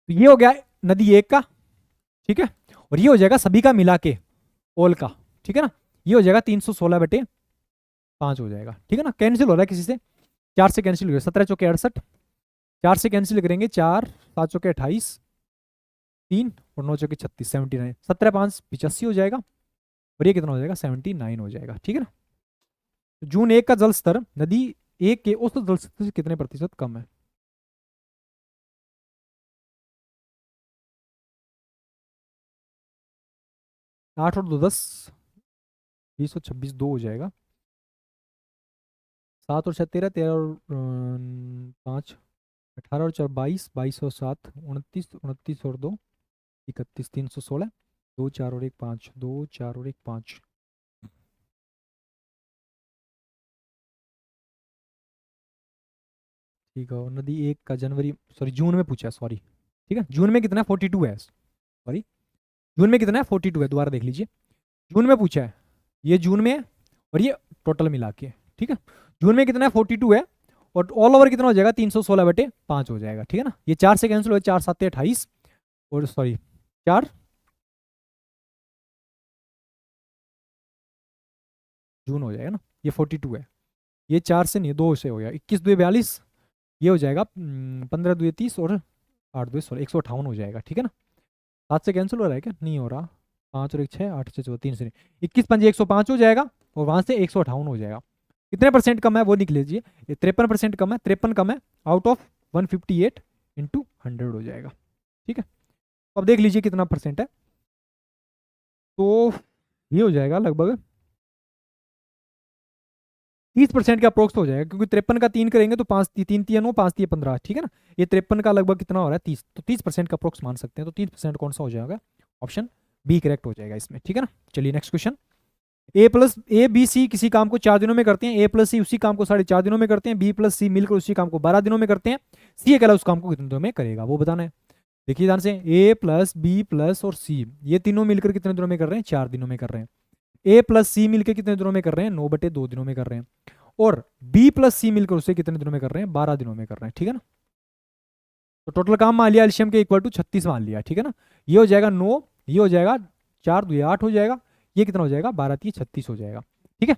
तो ये हो गया नदी 1 का, ठीक है, और ये हो जाएगा सभी का मिला के ऑल का, ठीक है ना। ये हो जाएगा 316 बटे 5 हो जाएगा, ठीक है ना। कैंसिल हो रहा है किसी से, 4 से कैंसिल हो गया, 17 चौके 68, 4 से कैंसिल करेंगे, 4 7 चौके 28 3 और 9 चौके 36, 79, 17 5 85 हो जाएगा, और ये कितना हो जाएगा 79 हो जाएगा। ठीक है ना। तो जून 1 का जल स्तर नदी 1 के औसत जल स्तर से कितने प्रतिशत कम है? 8 और 2 10, 20 और 26 2 हो जाएगा, 7 और 6 13, 13 और 5 18 और 4 22, 22 और 7 29, 29 और 2 31, 316, 2 4 और 1 5, 2 4 और 1 5। ठीक है। और नदी 1 का जनवरी सॉरी जून में पूछा है, सॉरी। ठीक है, जून में कितना 42 है, सॉरी जून में कितना है 42 है, दोबारा देख लीजिए। जून में पूछा है, ये जून में है और ये टोटल मिला के। ठीक है, जून में कितना है 42 है, और ऑल ओवर कितना हो जाएगा 316/5 हो जाएगा। ठीक है ना। ये 4 से कैंसिल हो, 4 7 28, और सॉरी 4 जून हो जाएगा ना, ये 42 है, ये 4 से नहीं 2 से हो गया, 21 2 42, ये हो जाएगा 15 2 30, और 8 2 16, 158 हो जाएगा। ठीक है ना। 7 से कैंसिल हो रहा है क्या, नहीं हो रहा, 5 और 1 6, 8 से 4 3 से नहीं, 21 5 105 हो जाएगा, और वहां से 158 हो जाएगा। कितने परसेंट कम है वो लिख लीजिए, ये 53% कम है, 53 कम है आउट ऑफ 158 इंटू 100 हो जाएगा। ठीक है, तो अब देख लीजिए कितना परसेंट है, तो ये हो जाएगा लगभग 30% का अप्रोक्स हो जाएगा, क्योंकि 53 का 3 करेंगे तो 5 3 3 9 5 3 15। ठीक है ना। ये 53 का लगभग कितना हो रहा है 30, तो 30% का अप्रोक्स मान सकते हैं, तो 30% कौन सा हो जाएगा, ऑप्शन बी करेक्ट हो जाएगा इसमें। ठीक है ना। चलिए next question. A B C किसी काम को 4 दिनों में करते हैं, ए प्लस सी उसी काम को 4.5 दिनों में करते हैं, बी प्लस सी मिलकर उसी काम को 12 दिनों में करते हैं, सी अकेला उस काम को कितने दिनों में करेगा वो बताना है। देखिए ध्यान से, ए प्लस बी प्लस और सी ये तीनों मिलकर कितने दिनों में कर रहे हैं, 4 दिनों में कर रहे हैं। ए प्लस सी मिलकर कितने दिनों में कर रहे हैं, 9/2 दिनों में कर रहे हैं, और बी प्लस सी मिलकर उसे कितने दिनों में कर रहे हैं, 12 दिनों में कर रहे हैं। ठीक है ना। तो टोटल काम मान लिया एलसीएम के इक्वल टू 36 मान लिया। ठीक है ना। ये हो जाएगा 9, ये हो जाएगा 4 2 8 हो जाएगा, ये कितना हो जाएगा 12 3 36 हो जाएगा। ठीक है।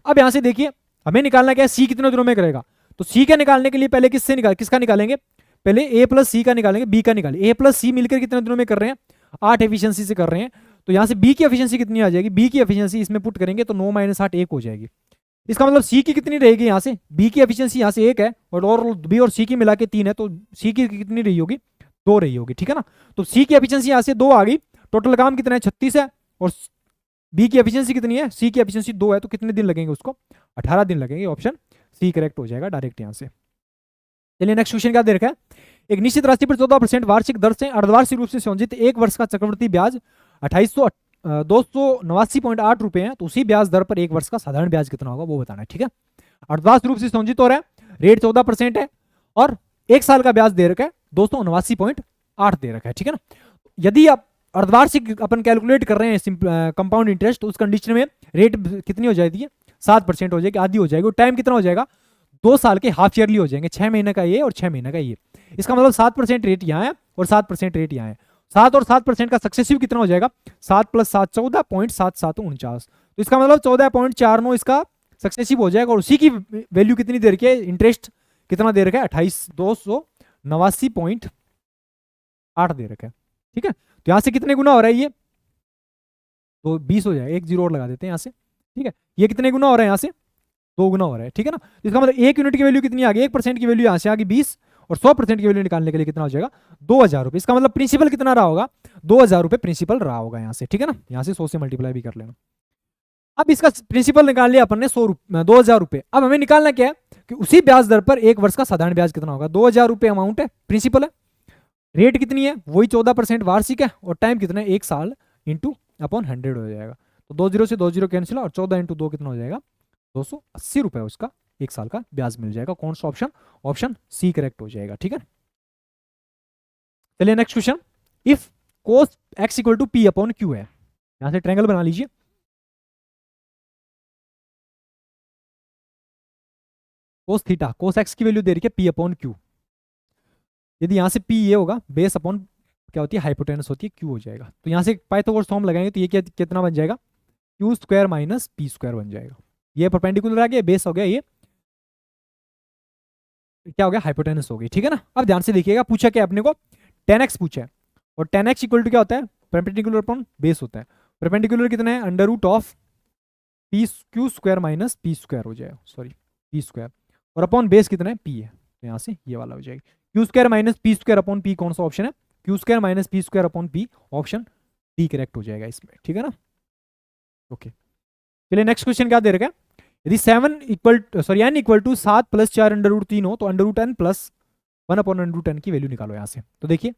अब यहां से देखिए हमें निकालना क्या है, सी कितने दिनों में करेगा, तो सी का निकालने के लिए पहले किसका निकालेंगे, पहले ए प्लस सी का निकालेंगे, बी का निकालेंगे। ए प्लस सी मिलकर कितने दिनों में कर रहे हैं, 8 एफिशिएंसी से कर रहे हैं, तो यहां से बी की एफिशिएंसी कितनी आ जाएगी, बी की एफिशिएंसी इसमें पुट करेंगे तो 9 - 8 1 हो जाएगी। इसका मतलब सी की कितनी रहेगी, यहाँ से बी की एफिशिएंसी यहाँ से 1 है, और बी और सी की मिला के 3 है, तो सी की कितनी रही होगी, 2 रही होगी। ठीक है ना। तो सी की एफिशिएंसी यहाँ से 2 आ गई, टोटल काम कितना है 36 है, और बी की एफिशिएंसी कितनी है, सी की एफिशिएंसी 2 है, तो कितने दिन लगेंगे उसको, 18 दिन लगेंगे। ऑप्शन सी करेक्ट हो जाएगा डायरेक्ट यहाँ से। चलिए नेक्स्ट क्वेश्चन क्या दे रखा है, एक निश्चित राशि पर 14% वार्षिक दर से अर्धवार्षिक रूप से संयोजित 1 वर्ष का चक्रवृद्धि ब्याज 289.8 रुपए है, तो उसी ब्याज दर पर 1 वर्ष का साधारण ब्याज कितना होगा वो बताना है। ठीक है। अर्धवार्षिक रूप से संयोजित हो रहा है, रेट 14% है, और 1 साल का ब्याज दे रखा है 279.8 दे रखा है। ठीक है ना। यदि आप अर्धवार्षिक अपन कैलकुलेट कर रहे हैं कंपाउंड इंटरेस्ट, तो उस कंडीशन में रेट कितनी हो जाती है, 7% हो जाएगी, आधी हो जाएगी, और टाइम कितना हो जाएगा, 2 साल के हाफ ईयरली हो जाएंगे, 6 महीने का ये और 6 महीने का ये। इसका मतलब 7% रेट यहाँ है और 7% रेट यहाँ है, 7 और 7% का सक्सेसिव कितना हो जाएगा, 7 + 7 14.7749, तो इसका मतलब 14.49 इसका सक्सेसिव हो जाएगा, और उसी की वैल्यू कितनी दे रखी है, इंटरेस्ट कितना दे रखा है 289.8 दे रखा है। ठीक है। तो यहाँ से कितने गुना हो रहा है ये, तो 20 हो जाएगा, 1 0 और लगा देते हैं यहाँ से। ठीक है। ये कितने गुना हो रहा है, यहाँ से 2 गुना हो रहा है। ठीक है ना। तो इसका मतलब 1 यूनिट की वैल्यू कितनी आ गई, 1% की वैल्यू यहाँ से आ गई 20, और 100% की वैल्यू निकालने के लिए कितना हो जाएगा 2000 रुपये। इसका मतलब प्रिंसिपल कितना रहा होगा, 2000 रुपये प्रिंसिपल रहा होगा यहाँ से। ठीक है ना। यहाँ से 100 से मल्टीप्लाई भी कर लेना। अब इसका प्रिंसिपल निकाल लिया अपन ने 2000 रुपये। अब हमें निकालना क्या है कि उसी ब्याज दर पर 1 वर्ष का साधारण ब्याज कितना होगा, 2000 रुपये अमाउंट है, प्रिंसिपल है, रेट कितनी है वही 14% वार्षिक है, और टाइम कितना है 1 साल इंटू अपॉन 100 हो जाएगा, तो 2 0 से 2 0 कैंसिल, और 14 × 2 कितना हो जाएगा 280 रुपये उसका 1 साल का ब्याज मिल जाएगा। कौन सा ऑप्शन, ऑप्शन सी करेक्ट हो जाएगा। ठीक है। चलिए next question, if cos x = p/q है, यहां से ट्रायंगल बना लीजिए, cos x की वैल्यू दे रही है p/q, यदि यहां से p ये होगा बेस अपॉन क्या होती है हाइपोटेनस होती है q हो जाएगा, तो यहां से पाइथागोरस फॉर्म लगाएंगे तो ये कितना बन जाएगा q² - p² बन जाएगा। ये परपेंडिकुलर आ गया, बेस हो गया, ये क्या हो गया हाइपोटेनस हो गई। ठीक है ना। अब ध्यान से देखिएगा, पूछा क्या अपने को, tan x पूछा है, और 10x इक्वल टू क्या होता है, परपेंडिकुलर अपॉन बेस होता है। परपेंडिकुलर कितना है, under root of P Q square minus P square हो जाएगा, सॉरी पी स्क्वायर, और अपॉन बेस कितना है, पी है, तो यहाँ से ये वाला हो जाएगी Q square minus P square upon P. कौन सा ऑप्शन है, Q square minus P square upon P, option D correct हो जाएगा इसमें, ठीक है ना। ओके चलिए नेक्स्ट क्वेश्चन क्या दे रखा है, यदि 7 equal sorry n equal to 7 plus 4 under root 3 हो तो under root N plus 1 upon under root N की वैल्यू निकालो यहाँ से। तो देखिए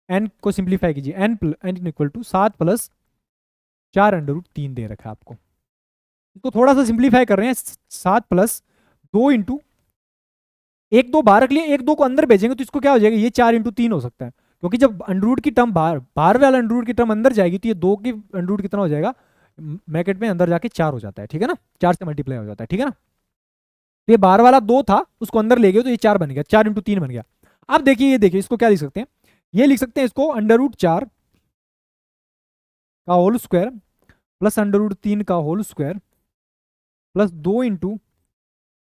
n को सिंप्लीफाई कीजिए, n equal to 7 plus 4 under root 3 दे रखा है आपको, इसको थोड़ा सा सिंप्लीफाई कर रहे हैं, 7 प्लस 2 इंटू 1 2 बाहर रख लिए, 1 2 को अंदर भेजेंगे तो इसको क्या हो जाएगा, ये 4 इंटू 3 हो सकता है, क्योंकि जब अंडर रूट की टर्म बाहर वाला अंडर रूट की टर्म अंदर जाएगी तो ये 2 की अंडर रूट कितना हो जाएगा, ब्रैकेट में अंदर जाके 4 हो जाता है, ठीक है ना, 4 से मल्टीप्लाई हो जाता है, ठीक है ना। तो ये बाहर वाला 2 था उसको अंदर ले गए तो ये 4 बन गया, 4 इंटू 3 बन गया। अब देखिए ये देखिए इसको क्या लिख सकते हैं, ये लिख सकते हैं इसको अंडर रूट 4 का whole square plus under root 3 का whole square plus 2 into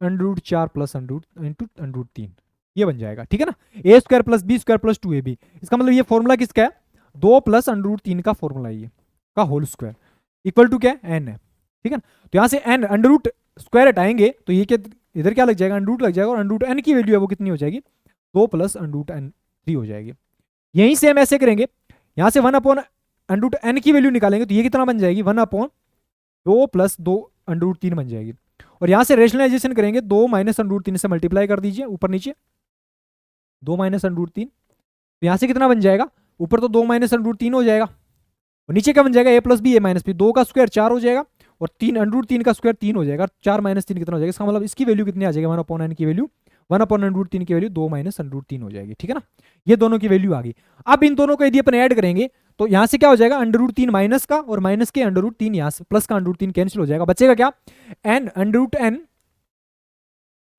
under root 4 plus under root 3, ये बन जाएगा, ठीक है ना। A square plus B square plus 2ab, इसका मतलब ये फॉर्मूला किसका है, 2 प्लस अंडर रूट 3 का फॉर्मूला ये का होल स्क्वायर इक्वल टू क्या है, n है, ठीक है ना। तो यहाँ से n अंडर रूट स्क्वायर हटाएंगे तो ये क्या, इधर क्या लग जाएगा, अंडर रूट लग जाएगा, और अंडर रूट n की वैल्यू है वो कितनी हो जाएगी, 2 प्लस अंडर रूट n 3 हो जाएगी। यहीं से हम ऐसे करेंगे, यहाँ से 1 अपॉन अंडर रूट n की वैल्यू निकालेंगे तो ये कितना बन जाएगी, 1 अपॉन 2 प्लस 2 अंडर रूट 3 बन जाएगी, और यहाँ से रेशनलाइजेशन करेंगे, 2 माइनस अंडर रूट 3 से मल्टीप्लाई कर दीजिए ऊपर नीचे, 2 माइनस अंडर रूट 3, तो यहाँ से कितना बन जाएगा, ऊपर तो 2 माइनस अंडर रूट 3 हो जाएगा, और नीचे क्या बन जाएगा, a plus B A minus B, 2 का स्क्वायर 4 हो जाएगा, और 3 अंडर रूट 3 का स्क्वायर 3 हो जाएगा, 4 माइनस 3 कितना हो जाएगा, इसका मतलब इसकी वैल्यू कितनी आ जाएगी, 1 अपॉन n की वैल्यू, 1 अपॉन अंडर रूट 3 की वैल्यू 2 माइनस अंडर रूट 3 हो जाएगी, ठीक है ना। ये दोनों की वैल्यू आ गई। अब इन दोनों को यदि अपन ऐड करेंगे तो यहाँ से क्या हो जाएगा, अंडर रूट 3 माइनस का और माइनस के अंडर रूट 3 यहाँ से प्लस का अंडर रूट 3 कैंसिल हो जाएगा, बचेगा क्या, n under root n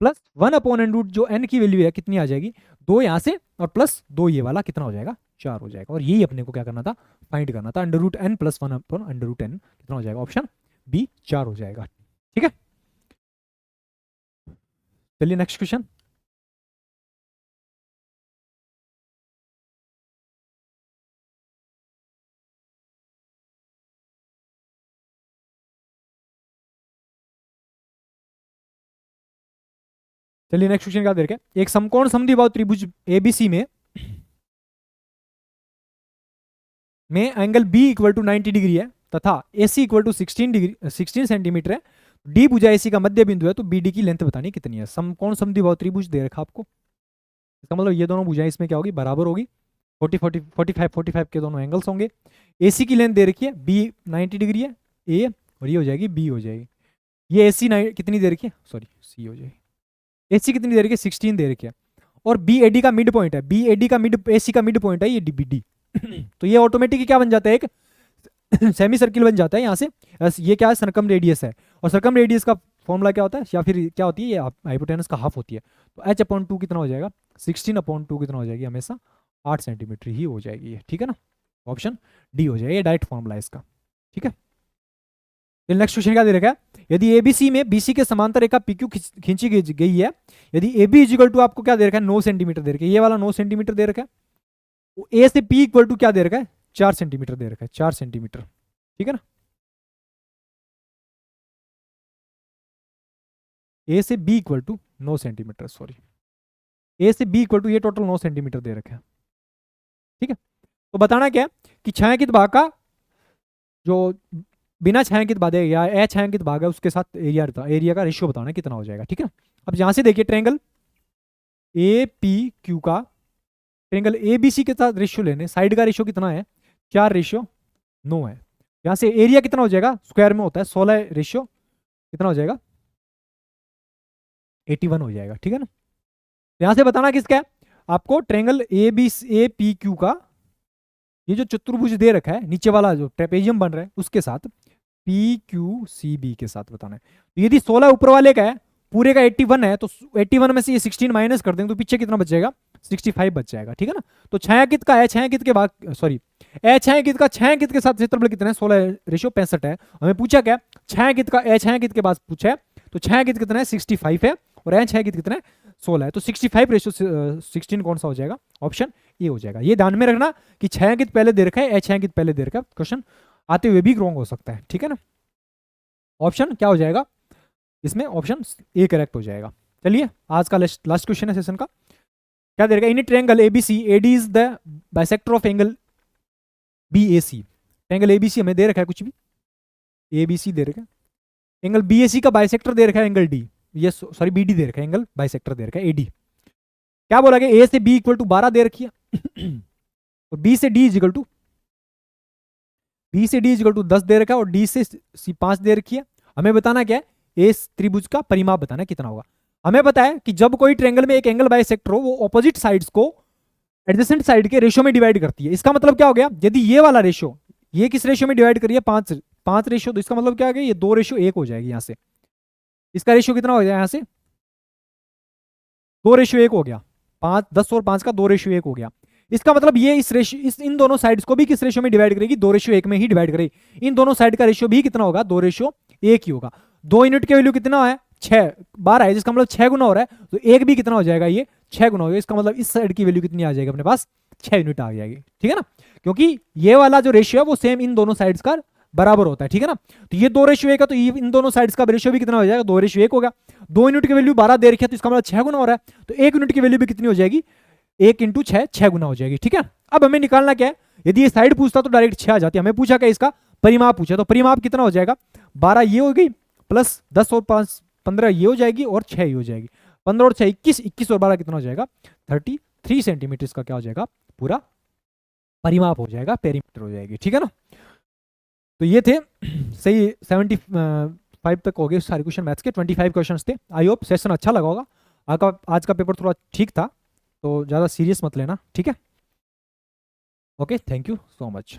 plus 1 upon under root जो n की वैल्यू है कितनी आ जाएगी, 2 यहाँ से और प्लस 2 ये वाला कितना हो जाएगा, 4 हो जाएगा। और यही अपने को क्या करना था, फाइंड करना था, under root n plus 1 upon under root n कितना हो जाएगा, ऑप्शन बी 4 हो जाएगा, ठीक है। चलिए नेक्स्ट क्वेश्चन, चलिए नेक्स्ट क्वेश्चन क्या दे रखा है, एक समकोण समद्विबाहु त्रिभुज एबीसी में angle B equal to 90 degree है तथा AC इक्वल टू 16 सेंटीमीटर है, डी भुजा AC का मध्य बिंदु है, तो BD की लेंथ बतानी कितनी है। समकोण समद्विबाहु त्रिभुज दे रखा आपको, इसका मतलब ये दोनों भुजाएं इसमें क्या होगी, बराबर होगी, 45 के दोनों एंगल्स होंगे। AC की लेंथ दे रखी है, B 90 डिग्री है A, और ये हो जाएगी B हो जाएगी। ये AC कितनी दे रखी है, सॉरी C हो जाएगी। AC कितनी दे रखी है, 16 दे रखी है, और BAD का मिड पॉइंट है, BAD का मिड AC का मिड पॉइंट है ये BD तो ये ऑटोमेटिकली क्या बन जाता है, एक सेमी सर्किल बन जाता है यहाँ से। ये क्या है, सरकम रेडियस है, और सरकम रेडियस का फॉर्मूला क्या होता है, या फिर क्या होती है, ये हाइपोटेनस का हाफ होती है, तो h/2 कितना हो जाएगा, 16/2 कितना हो जाएगी, हमेशा 8 सेंटीमीटर ही हो जाएगी ये, ठीक है ना, ऑप्शन डी हो जाएगा, ये डायरेक्ट फॉर्मूला है इसका, ठीक है। फिर नेक्स्ट क्वेश्चन क्या दे रखा है, यदि एबीसी में बीसी के समांतर रेखा PQ खींची गई है, यदि AB इक्वल टू आपको क्या दे रखा है, 9 सेंटीमीटर दे रखा है, ये वाला 9 सेंटीमीटर दे रखा है, ए से P इक्वल टू क्या दे रखा है, 4 सेंटीमीटर दे रखा है, 4 सेंटीमीटर, ठीक है ना। ए से B equal to 9 centimetre, sorry A से B इक्वल टू ये टोटल 9 सेंटीमीटर दे रखा है, ठीक है। तो बताना क्या है कि छायांकित भाग का जो बिना छायांकित भाग है या अछायांकित भाग है उसके साथ एरिया का रेशियो बताना कितना हो जाएगा, ठीक है। अब यहां से देखिए ट्रायंगल APQ का ट्रायंगल ABC के साथ रेशियो लेने, साइड का रेशियो कितना है, 4:9 है। यहां से एरिया कितना हो जाएगा, स्क्वायर में होता है 16 रेशियो कितना हो जाएगा, 81 हो जाएगा, ठीक है ना। यहां से बताना किसका है आपको, ट्रायंगल APQ का ये जो चतुर्भुज दे रखा है नीचे वाला जो ट्रेपेजियम बन रहा है उसके साथ PQCB के साथ बताना है। तो यदि 16 ऊपर वाले का है, पूरे का 81 है, तो 81 में से ये 16 माइनस कर देंगे तो पीछे कितना बच जाएगा, 65 बच जाएगा, ठीक है ना। तो छायांकित का अछायांकित के भाग सॉरी अछायांकित का छायांकित के साथ क्षेत्रफल कितना है, 16:65 है। हमें पूछा क्या, छायांकित का अछायांकित के बाद पूछा है, तो छायांकित कितना है, 65 है, और अछायांकित कितना है, 16 है, तो 65:16 कौन सा हो जाएगा? ऑप्शन ए हो जाएगा। ये ध्यान में रखना कि 6 अंकित पहले दे रखा है, 6 अंकित पहले दे रखा है, क्वेश्चन आते हुए भी रॉन्ग हो सकता है, ठीक है ना। ऑप्शन क्या हो जाएगा इसमें? ऑप्शन ए करेक्ट हो जाएगा। चलिए आज का लास्ट क्वेश्चन है सेशन का। क्या दे रखा है? In triangle ABC, AD is the bisector of angle BAC. Angle ABC हमें दे रखा है, कुछ भी एबीसी दे रखा है, एंगल बीएसी का बाइसेक्टर दे रखा है एंगल डी, ये सॉरी बीडी दे रखा है, एंगल बाइसेक्टर दे रखा है एडी। क्या बोला गया? ए से बी इक्वल टू 12 दे रखी है और बी से डी इक्वल टू 10 दे रखा है और डी से सी 5 दे रखी है। हमें बताना क्या है? ए त्रिभुज का परिमाप बताना कितना होगा। हमें पता है कि जब कोई ट्रायंगल में एक एंगल बाइसेक्टर हो, वो ऑपोजिट साइड्स को एडजेसेंट साइड के रेशियो में डिवाइड करती है। इसका मतलब क्या हो गया? यदि ये वाला रेशियो, ये किस रेशियो में डिवाइड करिए? 5 रेशियो, तो इसका मतलब क्या हो गया? ये 2:1 हो जाएगी यहां से। इसका रेशियो कितना हो जाएगा? यहां से 2:1 हो गया। 10 और 5 का 2:1 हो गया। इसका मतलब ये इन दोनों साइड्स को भी किस रेशियो में डिवाइड करेगी? 2:1 में ही डिवाइड करेगी। इन दोनों साइड का रेशियो भी कितना होगा? 2:1 ही होगा। 2 यूनिट की वैल्यू कितना है? 6, 12 है, जिसका मतलब 6 गुना हो रहा है, तो एक भी कितना हो जाएगा? ये 6 गुना हो जाएगा। इसका मतलब इस साइड की वैल्यू कितनी आ जाएगी अपने पास? 6 यूनिट आ जाएगी, ठीक है ना। क्योंकि ये वाला जो रेशियो है वो सेम इन दोनों साइड्स का बराबर होता है, ठीक है ना। तो ये 2:1 है, तो इन दोनों साइड्स का रेशियो भी कितना हो जाएगा? 2:1 होगा। 2 यूनिट की वैल्यू 12 दे रखी है, तो इसका मतलब 6 गुना हो रहा है, तो 1 यूनिट की वैल्यू भी कितनी हो जाएगी? 1 × 6, 6 गुना हो जाएगी, ठीक है। अब हमें निकालना क्या है? यदि ये साइड पूछता तो डायरेक्ट 6 आ जाती है। हमें पूछा क्या? इसका परिमाप पूछा, तो परिमाप कितना हो जाएगा? 12 ये हो गई, प्लस 10 और 5 15 ये हो जाएगी, और 6 ये हो जाएगी। 15 और 6 21, 21 और 12 कितना हो जाएगा? 33 सेंटीमीटर इसका क्या हो जाएगा? पूरा परिमाप हो जाएगा, पेरीमीटर हो जाएगी, ठीक है ना। तो ये थे सही 75 तक हो गए सारे क्वेश्चन मैथ्स के। 25 क्वेश्चंस थे। आई होप सेशन अच्छा लगा होगा। आज का पेपर थोड़ा ठीक था, तो ज़्यादा सीरियस मत लेना, ठीक है। Okay, thank you so much.